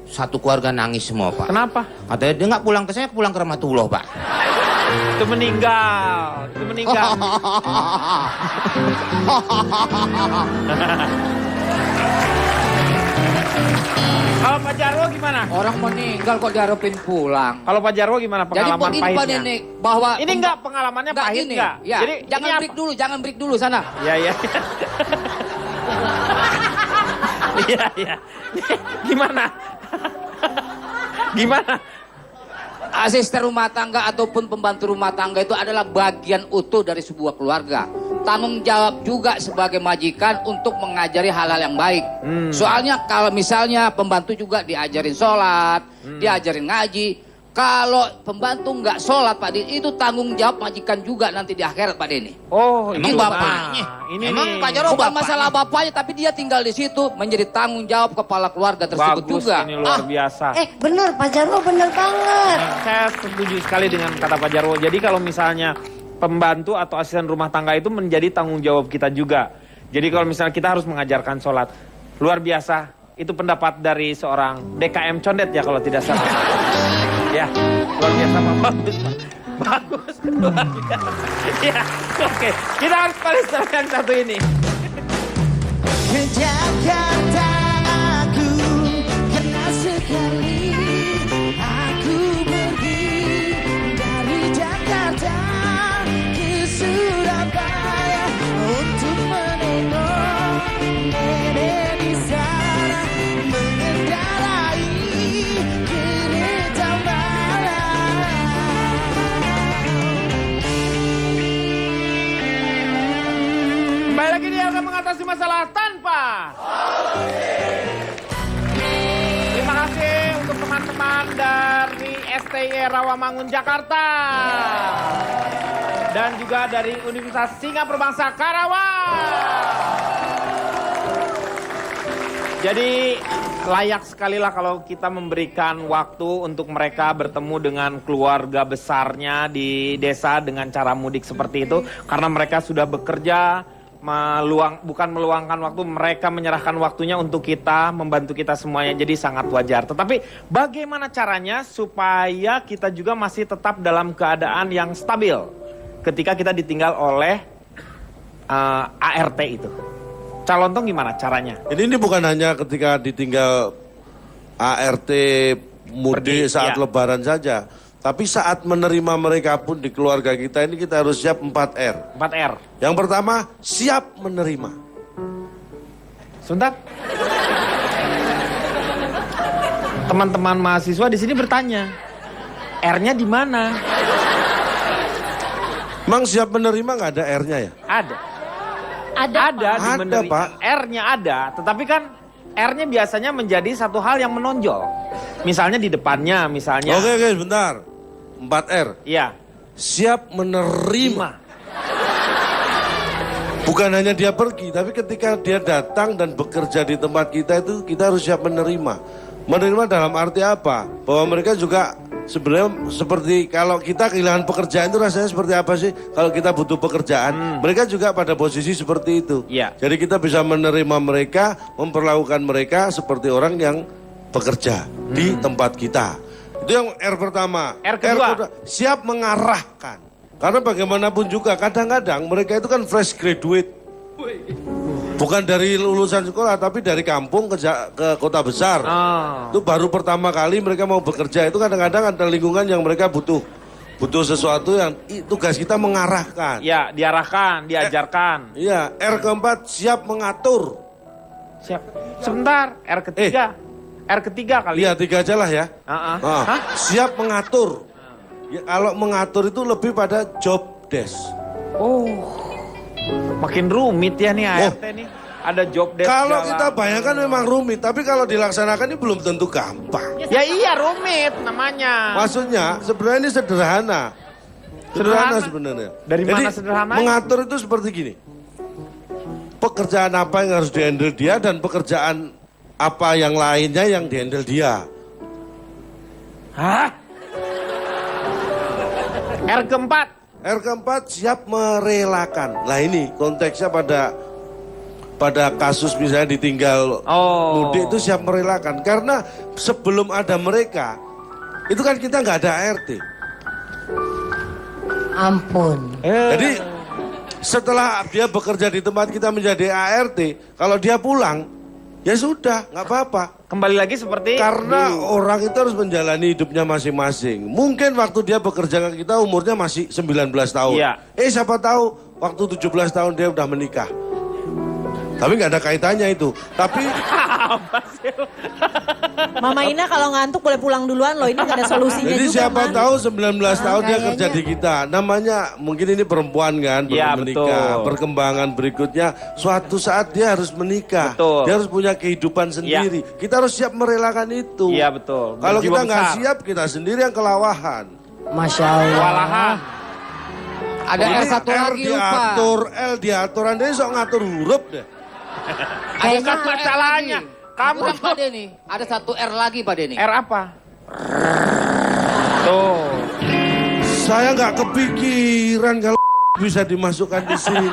satu keluarga nangis semua Pak. Kenapa? Katanya dia nggak pulang ke saya, pulang ke Rahmatullah Pak. Itu meninggal. Itu meninggal. Kalau Pak Jarwo gimana? Orang meninggal kok diharapin pulang. Kalau Pak Jarwo gimana Jadi pengalaman begini Pak pahitnya? Nenek, bahwa Ini enggak pengalamannya Enggak pahit gini. enggak? Ya, Jadi jangan ini break dulu, jangan break dulu sana. Iya, iya. Iya, iya. Gimana? Gimana? Asisten rumah tangga ataupun pembantu rumah tangga itu adalah bagian utuh dari sebuah keluarga. Tanggung jawab juga sebagai majikan untuk mengajari hal-hal yang baik. Soalnya kalau misalnya pembantu juga diajarin sholat, diajarin ngaji. Kalau pembantu nggak sholat Pak Dini, itu tanggung jawab majikan juga nanti di akhirat Pak Dini. Oh, Emang itu. bapaknya? Nah, ini Emang nih. Pak Jarwo Bukan bapaknya? masalah bapaknya, tapi dia tinggal di situ menjadi tanggung jawab kepala keluarga tersebut Bagus, juga. ini luar biasa. Bener Pak Jarwo, bener banget. Saya setuju sekali dengan kata Pak Jarwo. Jadi kalau misalnya pembantu atau asisten rumah tangga itu menjadi tanggung jawab kita juga. Jadi kalau misalnya kita harus mengajarkan sholat. Luar biasa. Itu pendapat dari seorang DKM Condet ya kalau tidak salah. Ya, luar biasa Pak. Bagus, Pak. Bagus, luar biasa. Ya, oke. Kita harus balik sama yang satu ini. Ke Jakarta aku pernah sekali aku pergi dari Jakarta ke Surabaya untuk menengok nenek di sana mengendarai kereta malam. Kembali lagi dia akan mengatasi masalah tanpa. Terima kasih untuk teman-teman dari STI Rawamangun Jakarta. Dan juga dari Universitas Singa Perbangsa Karawang. Jadi layak sekali lah kalau kita memberikan waktu untuk mereka bertemu dengan keluarga besarnya di desa dengan cara mudik seperti itu. Karena mereka sudah bekerja, bukan meluangkan waktu, mereka menyerahkan waktunya untuk kita, membantu kita semuanya. Jadi sangat wajar. Tetapi bagaimana caranya supaya kita juga masih tetap dalam keadaan yang stabil ketika kita ditinggal oleh ART itu? Calontong gimana caranya? Ini bukan hanya ketika ditinggal ART mudik Pergi, saat ya. lebaran saja. Tapi saat menerima mereka pun di keluarga kita ini kita harus siap 4R. 4R. Yang pertama, siap menerima. Sebentar. Teman-teman mahasiswa di sini bertanya, R-nya di mana? Emang siap menerima nggak ada R-nya ya? Ada. Ada, Ada Pak. di Ada, menerima. Pak. R-nya ada, tetapi kan R-nya biasanya menjadi satu hal yang menonjol. Misalnya di depannya, misalnya. Oke, sebentar. 4R. Iya. Siap menerima. Bukan hanya dia pergi, tapi ketika dia datang dan bekerja di tempat kita itu kita harus siap menerima. Menerima dalam arti apa? Bahwa mereka juga sebenarnya seperti kalau kita kehilangan pekerjaan itu rasanya seperti apa sih? Kalau kita butuh pekerjaan, mereka juga pada posisi seperti itu. Iya. Jadi kita bisa menerima mereka, memperlakukan mereka seperti orang yang bekerja di tempat kita. Itu yang R pertama. R kedua. Siap mengarahkan. Karena bagaimanapun juga kadang-kadang mereka itu kan fresh graduate. Bukan dari lulusan sekolah tapi dari kampung ke kota besar. Oh. Itu baru pertama kali mereka mau bekerja. Itu kadang-kadang ada lingkungan yang mereka butuh sesuatu yang tugas kita mengarahkan. Ya, diarahkan, diajarkan. Iya, R keempat siap mengatur. Siap. Sebentar, R ketiga. R ketiga kali. Iya, 3 aja lah ya. Ah. Ah, siap mengatur. Ya, kalau mengatur itu lebih pada job desk. Oh. Makin rumit ya nih ART nih. Ada job desk. Kalau segala. kita bayangkan memang rumit, tapi kalau dilaksanakan ini belum tentu gampang. Ya iya rumit namanya. Maksudnya sebenarnya ini sederhana. Sederhana sebenarnya. Dari mana Jadi, sederhana? mengatur itu seperti gini. Pekerjaan apa yang harus dihandle dia dan pekerjaan apa yang lainnya yang dihandle dia. Hah? R keempat. R keempat siap merelakan. Lah ini konteksnya pada kasus misalnya ditinggal mudik itu siap merelakan. Karena sebelum ada mereka, itu kan kita nggak ada ART. Ampun. Jadi setelah dia bekerja di tempat kita menjadi ART, kalau dia pulang, ya sudah, nggak apa-apa. Kembali lagi seperti Karena dulu. orang itu harus menjalani hidupnya masing-masing. Mungkin waktu dia bekerja ke kita umurnya masih 19 tahun. Iya. Siapa tahu waktu 17 tahun dia udah menikah. Tapi nggak ada kaitannya itu. Tapi Apa sih? Mama Ina kalau ngantuk boleh pulang duluan loh. Ini gak ada solusinya jadi juga. siapa Ma. tahu 19 tahun dia kayaknya. kerja di kita. Namanya mungkin ini perempuan kan, Iya, belum menikah. betul. Perkembangan berikutnya suatu saat dia harus menikah. Betul. Dia harus punya kehidupan sendiri. Kita harus siap merelakan itu. Iya, betul. Kalau Berjiwa kita nggak besar. siap, kita sendiri yang kelawahan. Masya Allah. Kewalahan. Ada Jadi R1 lagi lupa. diatur, L diatur, Anda ini sok ngatur huruf deh. Bukan satu R masalahnya. lagi. Kamu Kurang, Pak Denny. Ada satu R lagi Pak Denny. R apa? Tuh. Saya nggak kepikiran kalau bisa dimasukkan di sini.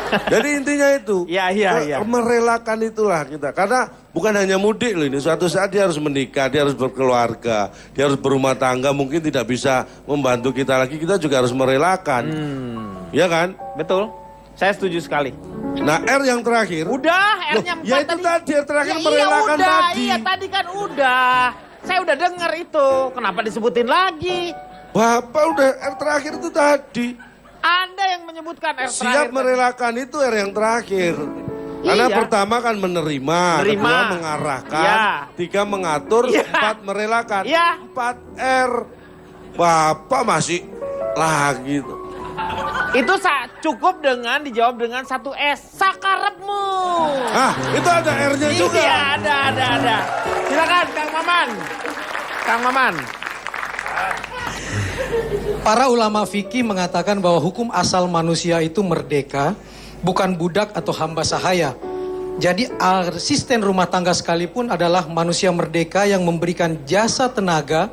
Jadi intinya itu, Iya. merelakan itulah kita. Karena bukan hanya mudik loh ini, suatu saat dia harus menikah, dia harus berkeluarga, dia harus berumah tangga, mungkin tidak bisa membantu kita lagi, kita juga harus merelakan. Ya kan? Betul. Saya setuju sekali. Nah R yang terakhir, Udah, R-nya 4 ya itu tadi yang terakhir Ya, merelakan udah, tadi. Iya, tadi kan udah. Saya udah dengar itu. Kenapa disebutin lagi? Bapak udah R terakhir itu tadi. Anda yang menyebutkan R Siap terakhir. merelakan itu R yang terakhir. Karena Iya. pertama kan menerima, Menerima. kedua mengarahkan, Iya. 3 mengatur, Iya. 4 merelakan, Iya. 4 R. Bapak masih lagi tuh. Itu cukup dengan dijawab dengan 1 S. Sakarepmu. Itu ada R-nya juga. Iya, ada. Silakan Kang Maman. Kang Maman. Para ulama fikih mengatakan bahwa hukum asal manusia itu merdeka, bukan budak atau hamba sahaya. Jadi asisten rumah tangga sekalipun adalah manusia merdeka yang memberikan jasa tenaga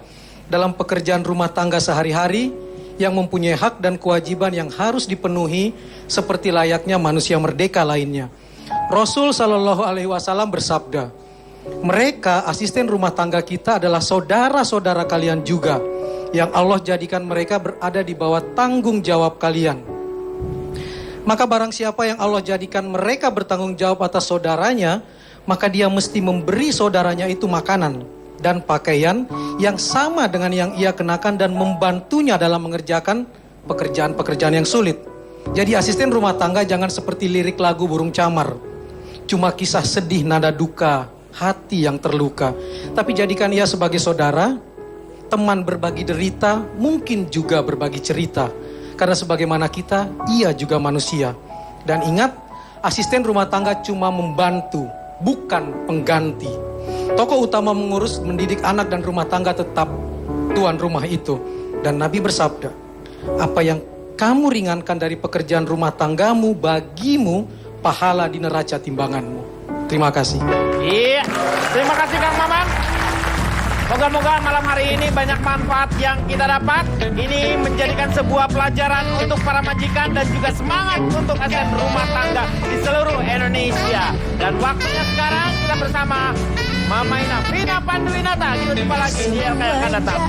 dalam pekerjaan rumah tangga sehari-hari, yang mempunyai hak dan kewajiban yang harus dipenuhi seperti layaknya manusia merdeka lainnya. Rasul Shallallahu Alaihi Wasallam bersabda, mereka asisten rumah tangga kita adalah saudara-saudara kalian juga, yang Allah jadikan mereka berada di bawah tanggung jawab kalian. Maka barang siapa yang Allah jadikan mereka bertanggung jawab atas saudaranya, maka dia mesti memberi saudaranya itu makanan dan pakaian yang sama dengan yang ia kenakan dan membantunya dalam mengerjakan pekerjaan-pekerjaan yang sulit. Jadi asisten rumah tangga jangan seperti lirik lagu burung camar. Cuma kisah sedih, nada duka, hati yang terluka. Tapi jadikan ia sebagai saudara, teman berbagi derita, mungkin juga berbagi cerita. Karena sebagaimana kita, ia juga manusia. Dan ingat, asisten rumah tangga cuma membantu, bukan pengganti. Tokoh utama mengurus, mendidik anak dan rumah tangga tetap tuan rumah itu. Dan Nabi bersabda, apa yang kamu ringankan dari pekerjaan rumah tanggamu, bagimu pahala di neraca timbanganmu. Terima kasih. Iya, terima kasih Kang Maman. Moga-moga malam hari ini banyak manfaat yang kita dapat. Ini menjadikan sebuah pelajaran untuk para majikan dan juga semangat untuk asisten rumah tangga di seluruh Indonesia. Dan waktunya sekarang kita bersama Mama Ina, Vina Panduwinata. Kita jumpa lagi di LK yang akan datang.